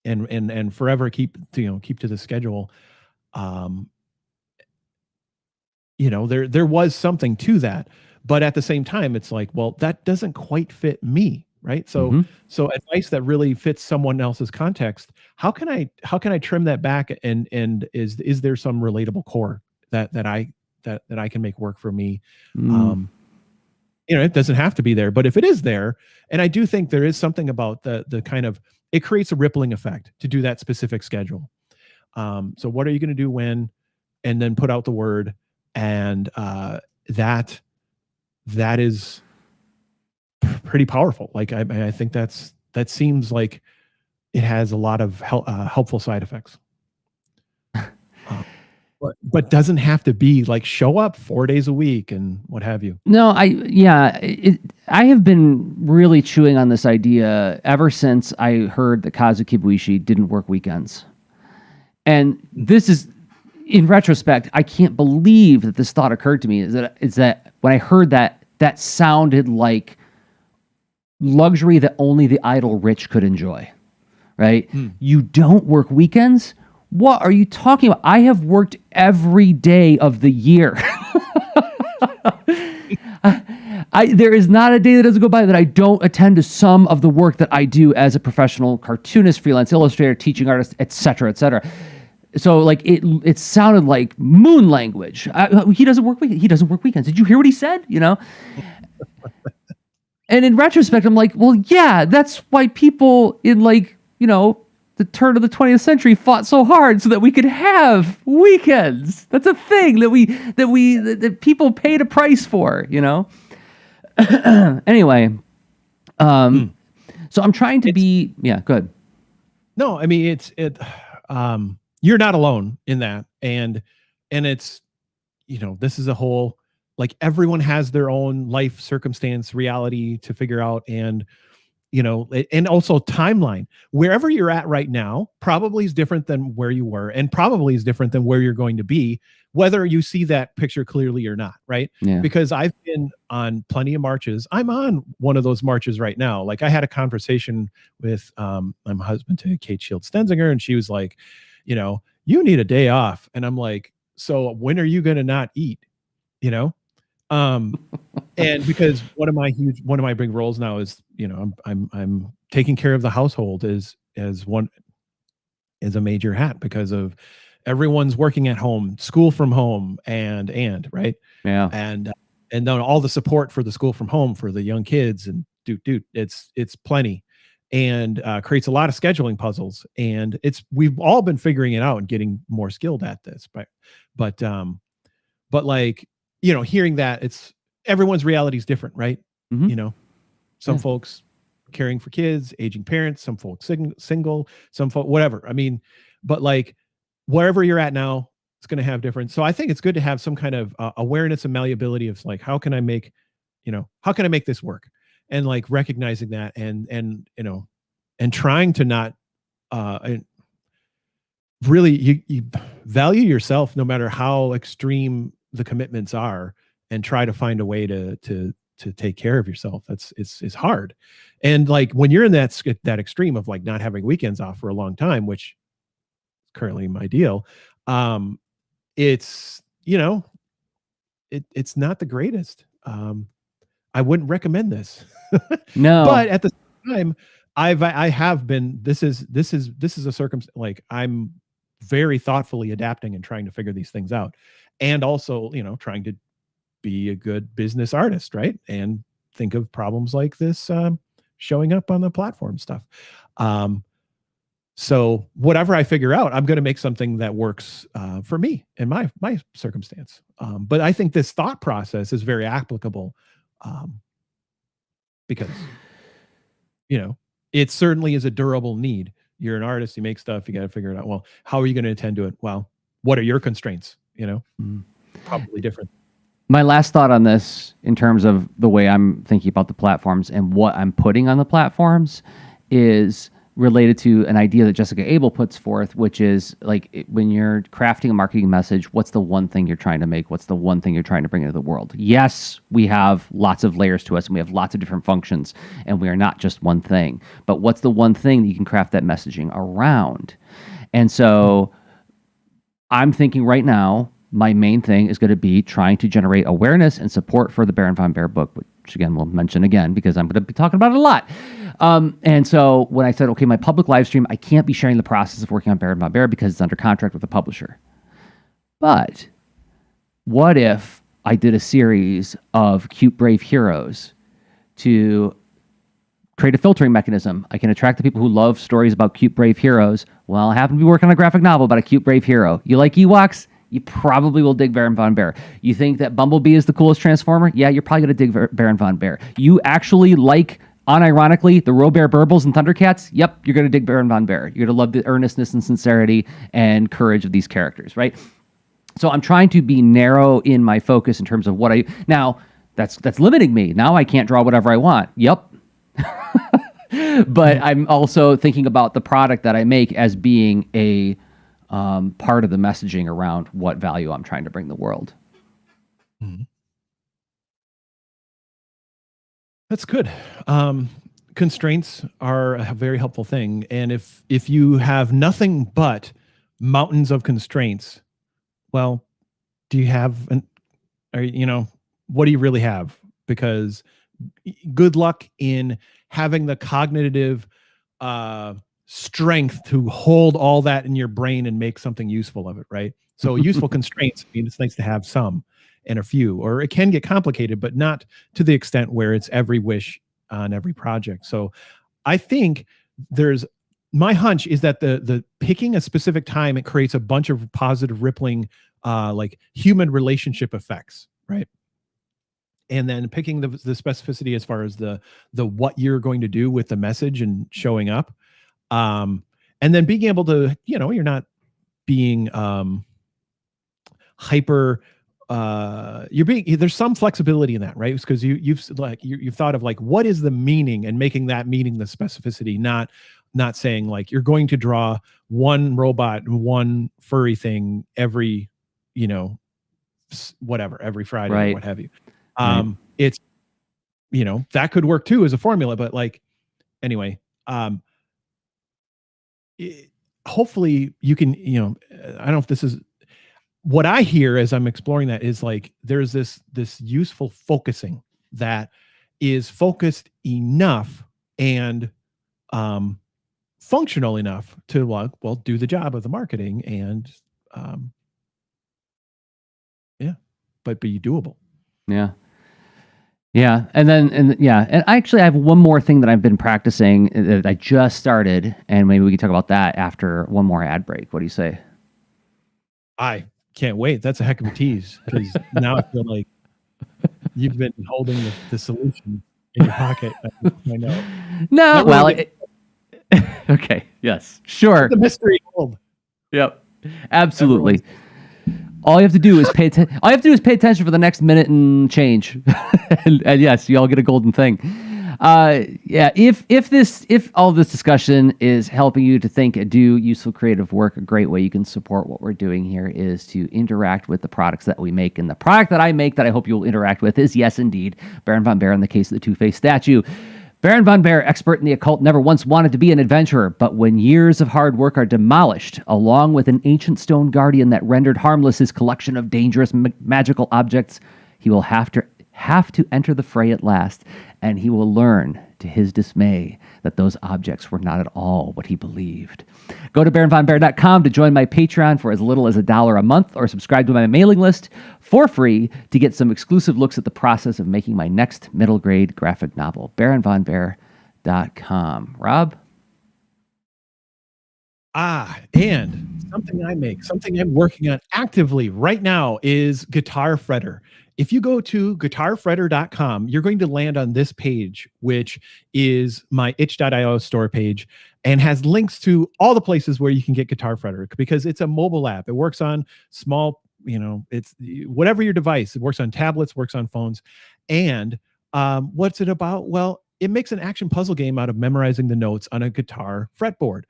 and forever keep to the schedule. There was something to that, but at the same time, it's like, well, that doesn't quite fit me, right? So advice that really fits someone else's context. How can I trim that back, and is there some relatable core that I can make work for me? It doesn't have to be there, but if it is there, and I do think there is something about the kind of, it creates a rippling effect to do that specific schedule. So what are you going to do when, and then put out the word, and that is pretty powerful. Like I think that seems like it has a lot of helpful side effects. But doesn't have to be like show up 4 days a week and what have you. No, I have been really chewing on this idea ever since I heard that Kazu Kibuishi didn't work weekends. And this is, in retrospect, I can't believe that this thought occurred to me, is that when I heard that sounded like luxury that only the idle rich could enjoy, right? You don't work weekends? What are you talking about? I have worked every day of the year. There is not a day that doesn't go by that I don't attend to some of the work that I do as a professional cartoonist, freelance illustrator, teaching artist, et cetera, et cetera. So like it sounded like moon language. He doesn't work weekends. Did you hear what he said? And in retrospect, I'm like, well, yeah, that's why people in the turn of the 20th century fought so hard so that we could have weekends. That's a thing that people paid a price for, Anyway, so I'm trying to be, good. No, I mean, you're not alone in that. And it's, this is a whole, like, everyone has their own life circumstance, reality to figure out. And, and also timeline. Wherever you're at right now probably is different than where you were, and probably is different than where you're going to be, whether you see that picture clearly or not, right? Yeah. Because I've been on plenty of marches. I'm on one of those marches right now. Like, I had a conversation with my husband to Kate Shields Stenzinger, and she was like, you need a day off. And I'm like, so when are you going to not eat? And because one of my big roles now is, I'm taking care of the household as a major hat, because of everyone's working at home, school from home, and right. Yeah. And then all the support for the school from home for the young kids, and dude, it's plenty, and creates a lot of scheduling puzzles. And we've all been figuring it out and getting more skilled at this, but like, hearing that everyone's reality is different, right? Some folks caring for kids, aging parents, some folks single, some folks, whatever. I mean, but like, wherever you're at now, it's going to have different. So I think it's good to have some kind of awareness and malleability of like, how can I make this work? And like recognizing that, and trying to not, really, you value yourself no matter how extreme the commitments are, and try to find a way to take care of yourself. It's hard. And like, when you're in that extreme of like not having weekends off for a long time, which is currently my deal, it's, it's not the greatest. I wouldn't recommend this. No. But at the same time, I have been, this is a circumstance, like, I'm very thoughtfully adapting and trying to figure these things out. And also, trying to be a good business artist, right? And think of problems like this showing up on the platform stuff. So whatever I figure out, I'm going to make something that works for me and my circumstance. But I think this thought process is very applicable, because, it certainly is a durable need. You're an artist, you make stuff, you got to figure it out. Well, how are you going to attend to it? Well, what are your constraints? Probably different. My last thought on this, in terms of the way I'm thinking about the platforms and what I'm putting on the platforms, is related to an idea that Jessica Abel puts forth, which is like, when you're crafting a marketing message, what's the one thing you're trying to make? What's the one thing you're trying to bring into the world? Yes, we have lots of layers to us, and we have lots of different functions, and we are not just one thing. But what's the one thing that you can craft that messaging around? And so I'm thinking right now, my main thing is going to be trying to generate awareness and support for the Baron von Bear book, which which again, we'll mention again because I'm going to be talking about it a lot. And so when I said, okay, my public live stream, I can't be sharing the process of working on Baron Von Bear because it's under contract with the publisher. But what if I did a series of cute, brave heroes to create a filtering mechanism? I can attract the people who love stories about cute, brave heroes. Well, I happen to be working on a graphic novel about a cute, brave hero. You like Ewoks? You probably will dig Baron Von Bear. You think that Bumblebee is the coolest Transformer? Yeah, you're probably going to dig Baron Von Bear. You actually like, unironically, the Robert Burbles and Thundercats? Yep, you're going to dig Baron Von Bear. You're going to love the earnestness and sincerity and courage of these characters, right? So I'm trying to be narrow in my focus in terms of what I... Now, that's limiting me. Now I can't draw whatever I want. Yep. But I'm also thinking about the product that I make as being a part of the messaging around what value I'm trying to bring the world. That's good. Constraints are a very helpful thing. And if you have nothing but mountains of constraints, well, do you have what do you really have? Because good luck in having the cognitive strength to hold all that in your brain and make something useful of it, right? So useful constraints, I mean, it's nice to have some and a few, or it can get complicated, but not to the extent where it's every wish on every project. So I think my hunch is that the picking a specific time, it creates a bunch of positive rippling, like human relationship effects, right? And then picking the specificity as far as the what you're going to do with the message and showing up. And then being able to, you're not being hyper, there's some flexibility in that, right? Because you've thought of like, what is the meaning, and making that meaning the specificity, not saying like you're going to draw one robot and one furry thing every, whatever, every Friday, right, or what have you. It's, that could work too as a formula, but like, anyway, hopefully you can, I don't know if this is what I hear as I'm exploring that, is like, there's this useful focusing that is focused enough and, functional enough to do the job of the marketing and, but be doable. Yeah. Yeah. And actually I have one more thing that I've been practicing that I just started, and maybe we can talk about that after one more ad break. What do you say? I can't wait. That's a heck of a tease, because now I feel like you've been holding the solution in your pocket. I know. No, well, okay. Yes, sure. The mystery hold. Yep. Absolutely. All you have to do is pay attention for the next minute and change, and yes, you all get a golden thing. If all this discussion is helping you to think and do useful creative work, a great way you can support what we're doing here is to interact with the products that we make. And the product that I make that I hope you'll interact with is, yes, indeed, Baron Von Bear in the case of the Two-Faced statue. Baron Von Bear, expert in the occult, never once wanted to be an adventurer, but when years of hard work are demolished, along with an ancient stone guardian that rendered harmless his collection of dangerous magical objects, he will have to enter the fray at last, and he will learn, to his dismay, that those objects were not at all what he believed. Go to BaronVonBear.com to join my Patreon for as little as $1 a month, or subscribe to my mailing list for free to get some exclusive looks at the process of making my next middle grade graphic novel. BaronVonBear.com. Rob? And something I'm working on actively right now is Guitar Fretter. If you go to guitarfretter.com, you're going to land on this page, which is my itch.io store page, and has links to all the places where you can get Guitar Fretter, because it's a mobile app. It works on small, it's whatever your device. It works on tablets, works on phones. And what's it about? Well, it makes an action puzzle game out of memorizing the notes on a guitar fretboard.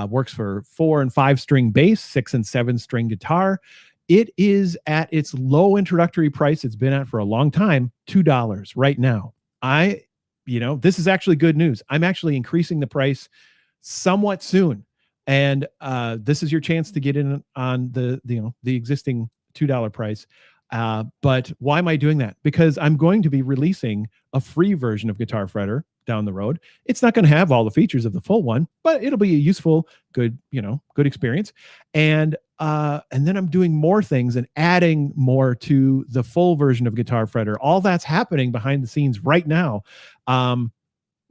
Works for 4 and 5 string bass, 6 and 7 string guitar. It is at its low introductory price. It's been at for a long time, $2 right now. This is actually good news. I'm actually increasing the price somewhat soon. And this is your chance to get in on the existing $2 price. But why am I doing that? Because I'm going to be releasing a free version of Guitar Fretter down the road. It's not going to have all the features of the full one, but it'll be a useful, good experience. And then I'm doing more things and adding more to the full version of Guitar Fretter. All that's happening behind the scenes right now.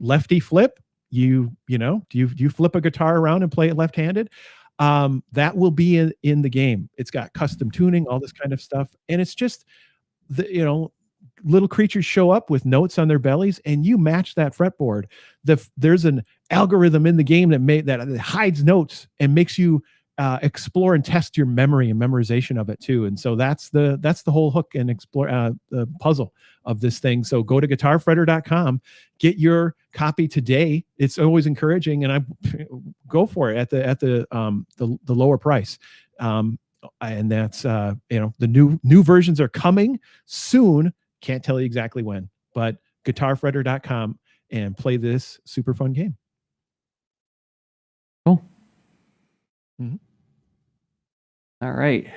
Lefty flip. Do you flip a guitar around and play it left-handed? That will be in the game. It's got custom tuning, all this kind of stuff. And it's just little creatures show up with notes on their bellies and you match that fretboard. There's an algorithm in the game that hides notes and makes you explore and test your memory and memorization of it too. And so that's the whole hook and explore the puzzle of this thing. So go to guitarfretter.com, get your copy today. It's always encouraging, and I go for it at the lower price. And that's the new versions are coming soon. Can't tell you exactly when, but guitarfretter.com and play this super fun game. Cool. Mm-hmm. All right.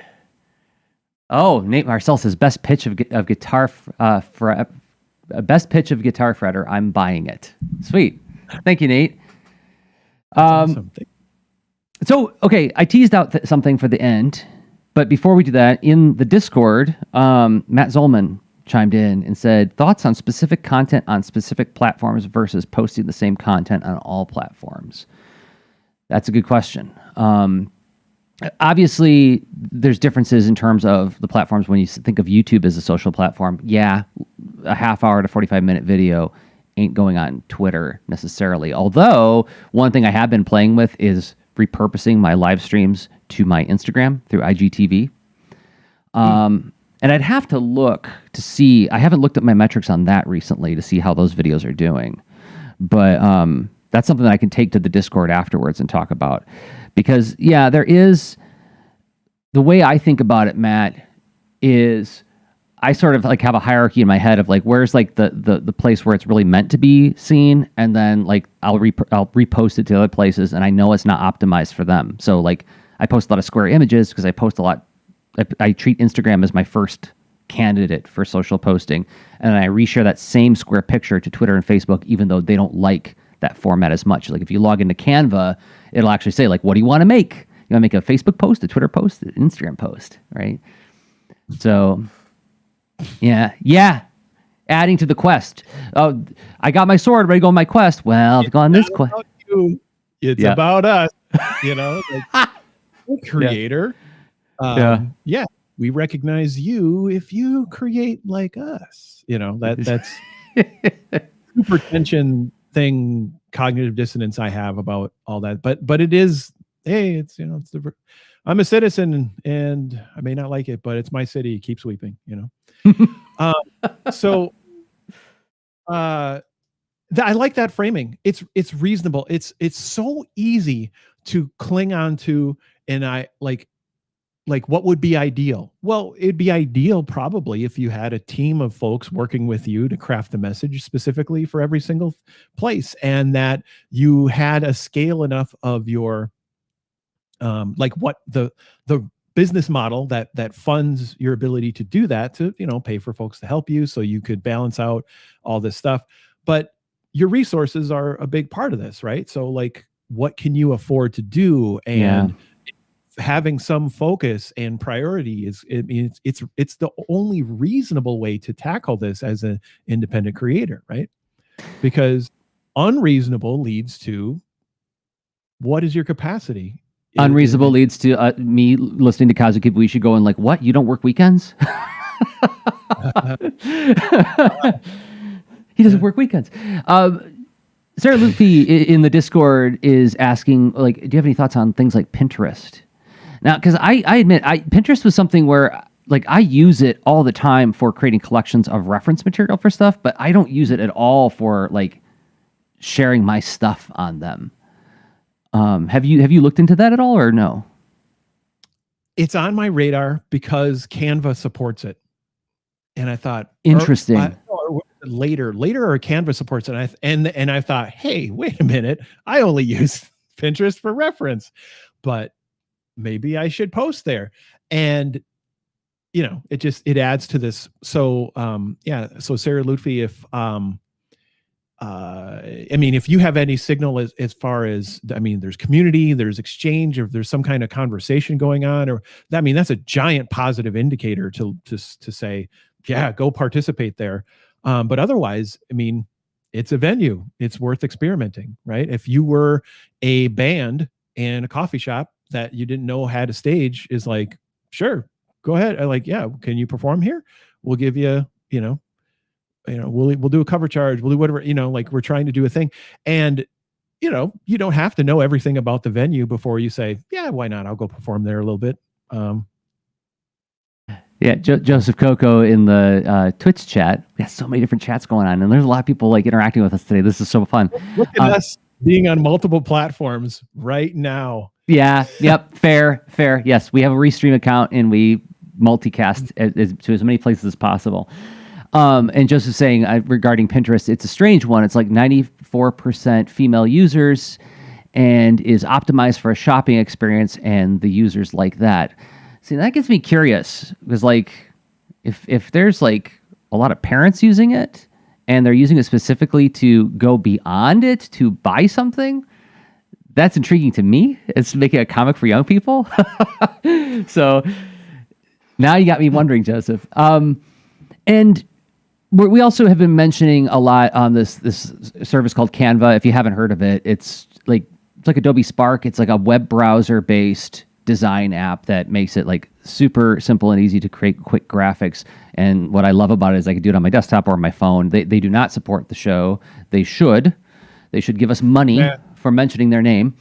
Oh, Nate Marcel says best pitch of Guitar best pitch of Guitar Fretter. I'm buying it. Sweet. Thank you, Nate. Awesome. So, okay, I teased out something for the end, but before we do that, in the Discord, Matt Zolman chimed in and said, thoughts on specific content on specific platforms versus posting the same content on all platforms. That's a good question. Obviously, there's differences in terms of the platforms. When you think of YouTube as a social platform, yeah, a half hour to 45-minute video ain't going on Twitter necessarily. Although, one thing I have been playing with is repurposing my live streams to my Instagram through IGTV. And I'd have to look to see. I haven't looked at my metrics on that recently to see how those videos are doing. But that's something that I can take to the Discord afterwards and talk about. Because, yeah, there is, the way I think about it, Matt, is I sort of like have a hierarchy in my head of like, where's like the place where it's really meant to be seen. And then like, I'll repost it to other places, and I know it's not optimized for them. So like, I post a lot of square images because I post a lot. I treat Instagram as my first candidate for social posting. And I reshare that same square picture to Twitter and Facebook, even though they don't like that format as much. Like if you log into Canva, it'll actually say like, what do you want to make? You want to make a Facebook post, a Twitter post, an Instagram post, right? So yeah. Adding to the quest. Oh, I got my sword ready to go on my quest. Well, go on this quest. It's about us, like, creator. Yeah. We recognize you if you create like us. That's super tension thing, cognitive dissonance I have about all that. But it is, hey, it's I'm a citizen and I may not like it, but it's my city. Keep sweeping. So I like that framing. It's reasonable. It's so easy to cling on to, and I like what would be ideal? Well, it'd be ideal probably if you had a team of folks working with you to craft the message specifically for every single place, and that you had a scale enough of your like what the business model that funds your ability to do that, to pay for folks to help you so you could balance out all this stuff. But your resources are a big part of this, right? So like, what can you afford to do? And having some focus and priority it's the only reasonable way to tackle this as an independent creator, right? Because unreasonable leads to, what is your capacity? Unreasonable leads to me listening to Kazuki. We should go and like, what? You don't work weekends? He doesn't work weekends. Sarah Luffy in the Discord is asking, like, do you have any thoughts on things like Pinterest? Now, because I admit, Pinterest was something where like I use it all the time for creating collections of reference material for stuff, but I don't use it at all for like sharing my stuff on them. Have you looked into that at all, or no? It's on my radar because Canva supports it, and I thought interesting. Later, or Canva supports it, and I thought, hey, wait a minute, I only use Pinterest for reference, but maybe I should post there. And it adds to this. So, so Sarah Lutfi, if you have any signal as far as, there's community, there's exchange, or there's some kind of conversation going on, that's a giant positive indicator to say, yeah, go participate there. But otherwise, it's a venue. It's worth experimenting, right? If you were a band in a coffee shop that you didn't know had a stage, is like, sure, go ahead. Can you perform here? We'll give you, we'll do a cover charge. We'll do whatever, we're trying to do a thing. And, you don't have to know everything about the venue before you say, yeah, why not? I'll go perform there a little bit. Joseph Coco in the Twitch chat. We got so many different chats going on, and there's a lot of people interacting with us today. This is so fun. Look at us being on multiple platforms right now. Yeah. Yep. Fair. Yes, we have a Restream account, and we multicast to as many places as possible. And Joseph's saying regarding Pinterest, it's a strange one. It's like 94% female users, and is optimized for a shopping experience, and the users like that. See, that gets me curious, because if there's a lot of parents using it, and they're using it specifically to go beyond it to buy something, that's intriguing to me. It's making a comic for young people. So now you got me wondering, Joseph. And we also have been mentioning a lot on this service called Canva. If you haven't heard of it, it's like Adobe Spark. It's like a web browser based design app that makes it super simple and easy to create quick graphics. And what I love about it is I can do it on my desktop or on my phone. They do not support the show. They should give us money for mentioning their name.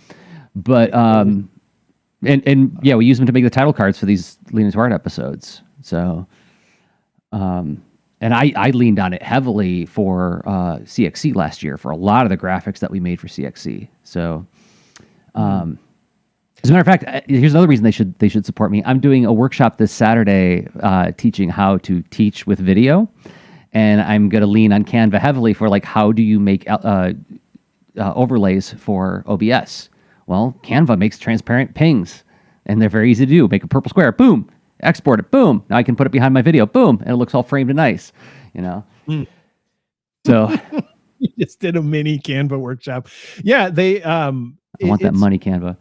But we use them to make the title cards for these Lean Into Art episodes. So and I leaned on it heavily for CXC last year for a lot of the graphics that we made for CXC. So as a matter of fact, here's another reason they should support me. I'm doing a workshop this Saturday teaching how to teach with video, and I'm going to lean on Canva heavily for how do you make overlays for OBS. Well, Canva makes transparent pings, and they're very easy to do. Make a purple square, boom, export it, boom. Now I can put it behind my video, boom, and it looks all framed and nice. So you just did a mini Canva workshop. Yeah, they. I want that money, Canva.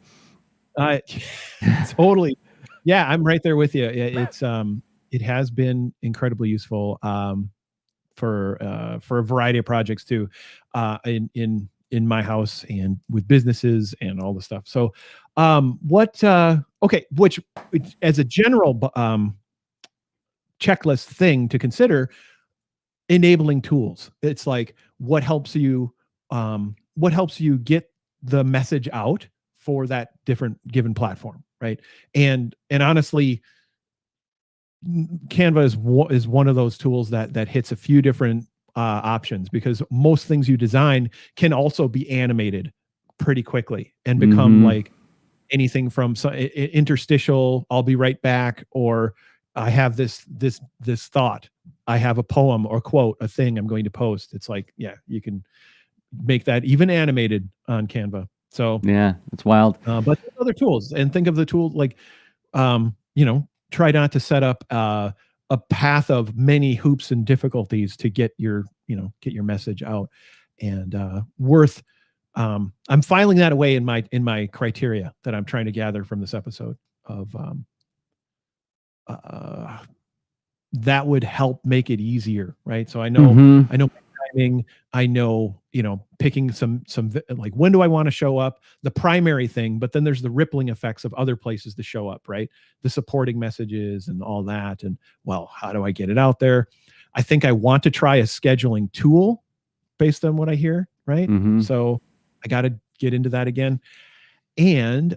Totally. Yeah, I'm right there with you. It's it has been incredibly useful for a variety of projects too, in my house and with businesses and all the stuff. So which as a general checklist thing to consider, enabling tools. It's what helps you get the message out for that different given platform, right? And honestly, Canva is one of those tools that hits a few different options, because most things you design can also be animated pretty quickly and become anything from interstitial, I'll be right back, or I have this thought, I have a poem or quote, a thing I'm going to post. It's you can make that even animated on Canva. So yeah, it's wild. But other tools, and think of the tools try not to set up a path of many hoops and difficulties to get your message out. And I'm filing that away in my criteria that I'm trying to gather from this episode of that would help make it easier, right? So I know timing, I know, picking some when do I want to show up, the primary thing, but then there's the rippling effects of other places to show up, right? The supporting messages and all that. And how do I get it out there? I think I want to try a scheduling tool based on what I hear, right? So I got to get into that again. And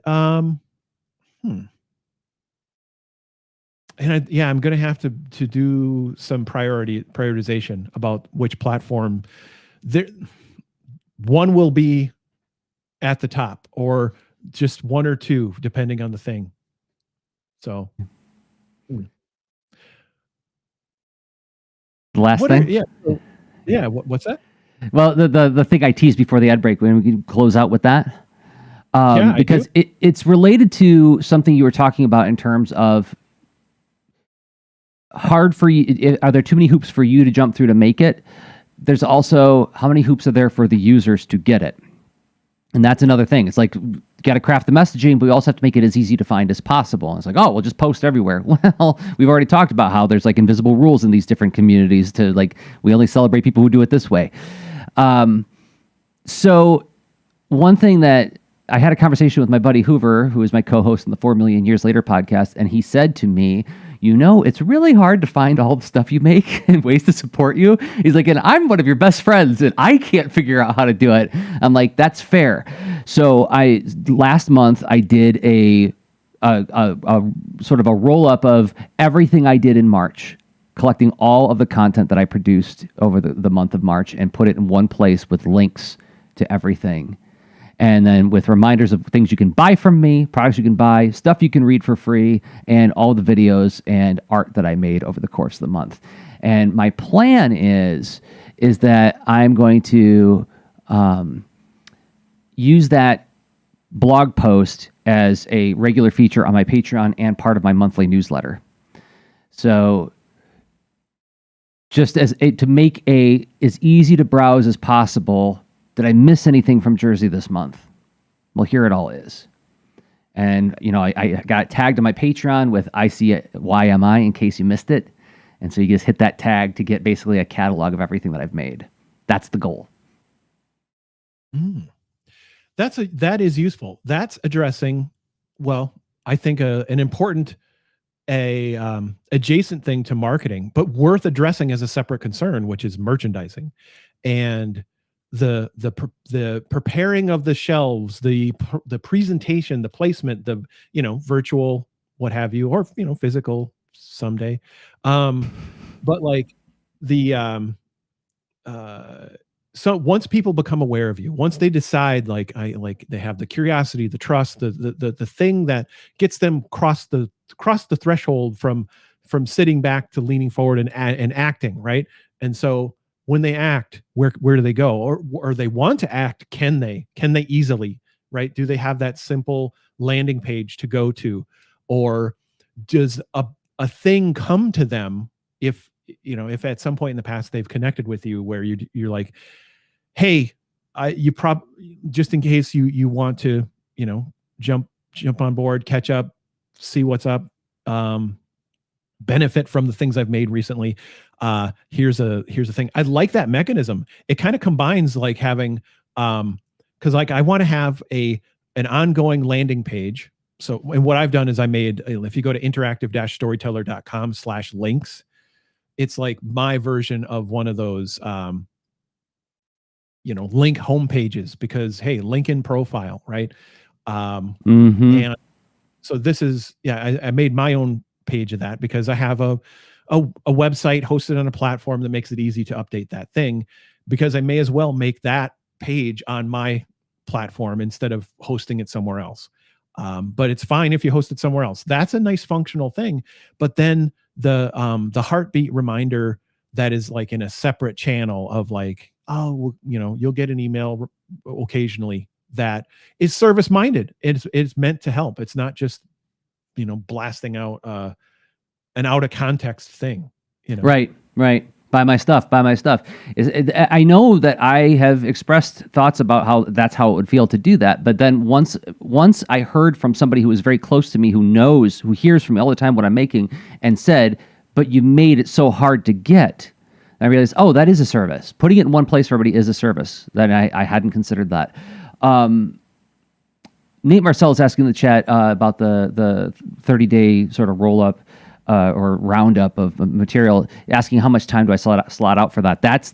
And I'm going to have to do some prioritization about which platform. One will be at the top, or just one or two, depending on the thing. So, the last thing, What's that? Well, the thing I teased before the ad break, when we can close out with that, because it's related to something you were talking about in terms of hard for you? Are there too many hoops for you to jump through to make it? There's also how many hoops are there for the users to get it? And that's another thing. It's like, you got to craft the messaging, but we also have to make it as easy to find as possible. And it's like, oh, we'll just post everywhere. Well, we've already talked about how there's like invisible rules in these different communities to like, we only celebrate people who do it this way. So one thing that I had a conversation with my buddy Hoover, who is my co-host on the 4 Million Years Later podcast, and he said to me, it's really hard to find all the stuff you make and ways to support you. He's like, and I'm one of your best friends, and I can't figure out how to do it. I'm like, that's fair. So last month I did a sort of a roll up of everything I did in March, collecting all of the content that I produced over the month of March and put it in one place with links to everything. And then with reminders of things you can buy from me, products you can buy, stuff you can read for free, and all the videos and art that I made over the course of the month. And my plan is that I'm going to use that blog post as a regular feature on my Patreon and part of my monthly newsletter. So just to make as easy to browse as possible. Did I miss anything from Jerzy this month? Well, here it all is. And, I got tagged on my Patreon with ICYMI in case you missed it. And so you just hit that tag to get basically a catalog of everything that I've made. That's the goal. That is useful. That's addressing, well, I think an important adjacent thing to marketing, but worth addressing as a separate concern, which is merchandising and the preparing of the shelves, the presentation, the placement, the virtual, what have you, or physical someday, but like so once people become aware of you, once they decide they have the curiosity, the trust, the thing that gets them across the threshold from sitting back to leaning forward and acting, right? And so when they act, where do they go? Or they want to act, can they easily, right? Do they have that simple landing page to go to? Or does a thing come to them if at some point in the past they've connected with you where you're like, hey, just in case you want to, jump on board, catch up, see what's up, benefit from the things I've made recently. Here's a thing. I like that mechanism. It kind of combines like having, cause like I want to have an ongoing landing page. So, and what I've done is I made, if you go to interactive-storyteller.com/links, it's like my version of one of those, link home pages because, hey, link in profile, right? And so this is, I made my own page of that because I have a website hosted on a platform that makes it easy to update that thing, because I may as well make that page on my platform instead of hosting it somewhere else. But it's fine if you host it somewhere else. That's a nice functional thing. But then the heartbeat reminder that is like in a separate channel of like, oh, you'll get an email occasionally that is service minded. It's meant to help. It's not just, blasting out an out of context thing. Right. Buy my stuff. I know that I have expressed thoughts about how that's how it would feel to do that. But then once I heard from somebody who is very close to me, who hears from me all the time what I'm making, and said, but you made it so hard to get. I realized, oh, that is a service. Putting it in one place for everybody is a service. That I hadn't considered that. Nate Marcel is asking in the chat about the 30-day sort of roll-up or roundup of material, asking how much time do I slot out for that. That's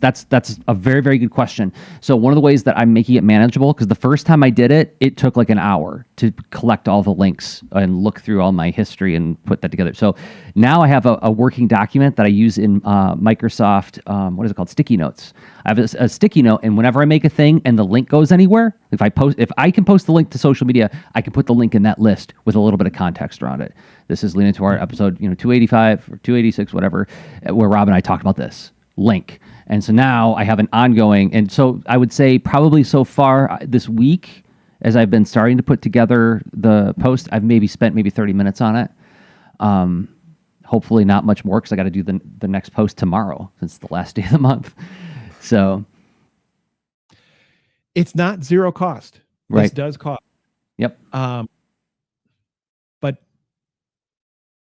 a very, very good question. So one of the ways that I'm making it manageable, because the first time I did it, it took like an hour to collect all the links and look through all my history and put that together. So now I have a working document that I use in Microsoft, what is it called? Sticky notes. I have a sticky note, and whenever I make a thing and the link goes anywhere, if I can post the link to social media, I can put the link in that list with a little bit of context around it. This is leading to our episode, 285 or 286, whatever, where Rob and I talked about this link. And so now I have an ongoing, and so I would say probably so far this week, as I've been starting to put together the post, I've maybe spent 30 minutes on it. hopefully not much more because I got to do the next post tomorrow since it's the last day of the month. So it's not zero cost. Right. This does cost. Yep.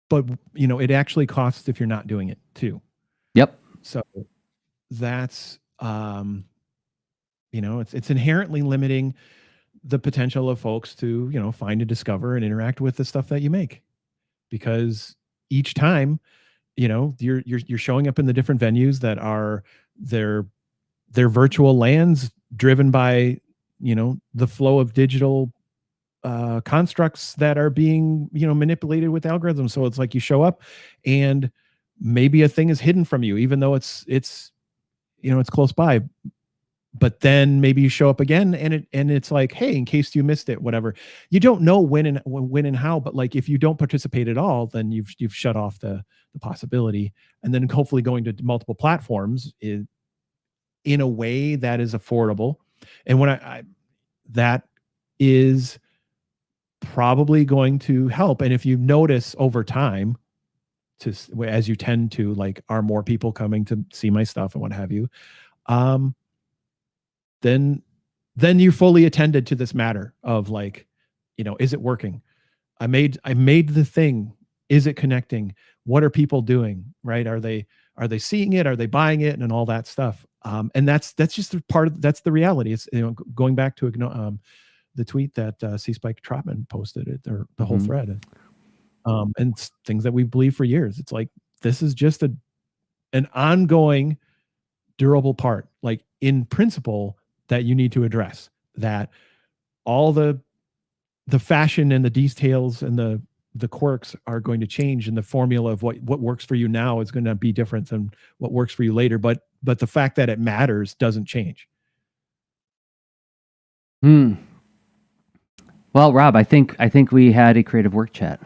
But it actually costs if you're not doing it too. Yep. So that's it's inherently limiting the potential of folks to find and discover and interact with the stuff that you make, because each time you're showing up in the different venues that are their virtual lands driven by the flow of digital constructs that are being manipulated with algorithms. So it's like you show up and maybe a thing is hidden from you, even though it's close by. But then maybe you show up again and it's like, hey, in case you missed it, whatever. You don't know when and how, but like if you don't participate at all, then you've shut off the possibility. And then hopefully going to multiple platforms is in a way that is affordable. And when that is probably going to help. And if you notice over time, as you tend to, like, are more people coming to see my stuff and what have you, then you fully attended to this matter of like, is it working? I made the thing. Is it connecting? What are people doing? Right? Are they seeing it? Are they buying it? And all that stuff. And that's just that's the reality. It's going back to the tweet that C. Spike Trotman posted it, or the whole thread, and things that we've believed for years. It's like, this is just an ongoing, durable part, like in principle, that you need to address. That all the fashion and the details and the quirks are going to change, and the formula of what works for you now is going to be different than what works for you later. But the fact that it matters doesn't change. Well, Rob, I think we had a creative work chat.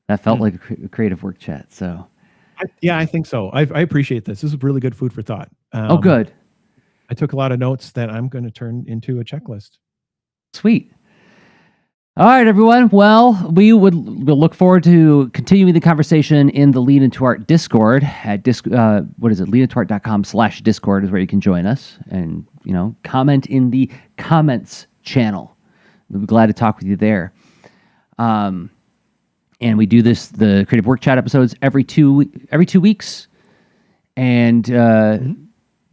That felt like a creative work chat. So, I think so. I appreciate this. This is really good food for thought. Good. I took a lot of notes that I'm going to turn into a checklist. Sweet. All right, everyone. Well, we'll look forward to continuing the conversation in the Lean Into Art Discord at leanintoart.com/Discord is where you can join us and, comment in the comments channel. We'll be glad to talk with you there. And we do the creative work chat episodes every 2 weeks. And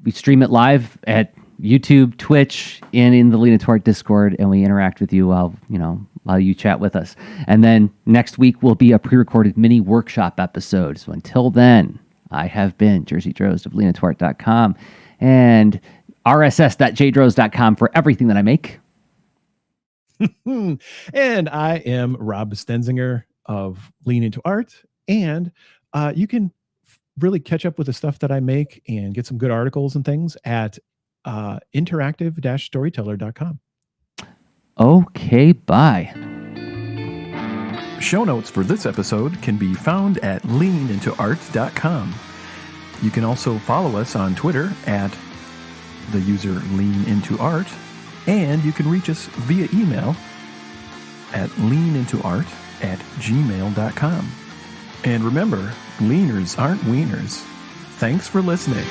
we stream it live at YouTube, Twitch, and in the Lean Into Art Discord, and we interact with you while you chat with us. And then next week will be a pre-recorded mini workshop episode. So until then, I have been Jerzy Drozd of leanintoart.com and rss.jdrozd.com for everything that I make. And I am Rob Stenzinger of Lean Into Art. And you can really catch up with the stuff that I make and get some good articles and things at interactive-storyteller.com. Okay, bye. Show notes for this episode can be found at leanintoart.com. You can also follow us on Twitter at the user leanintoart, and you can reach us via email at leanintoart@gmail.com. And remember, leaners aren't wieners. Thanks for listening.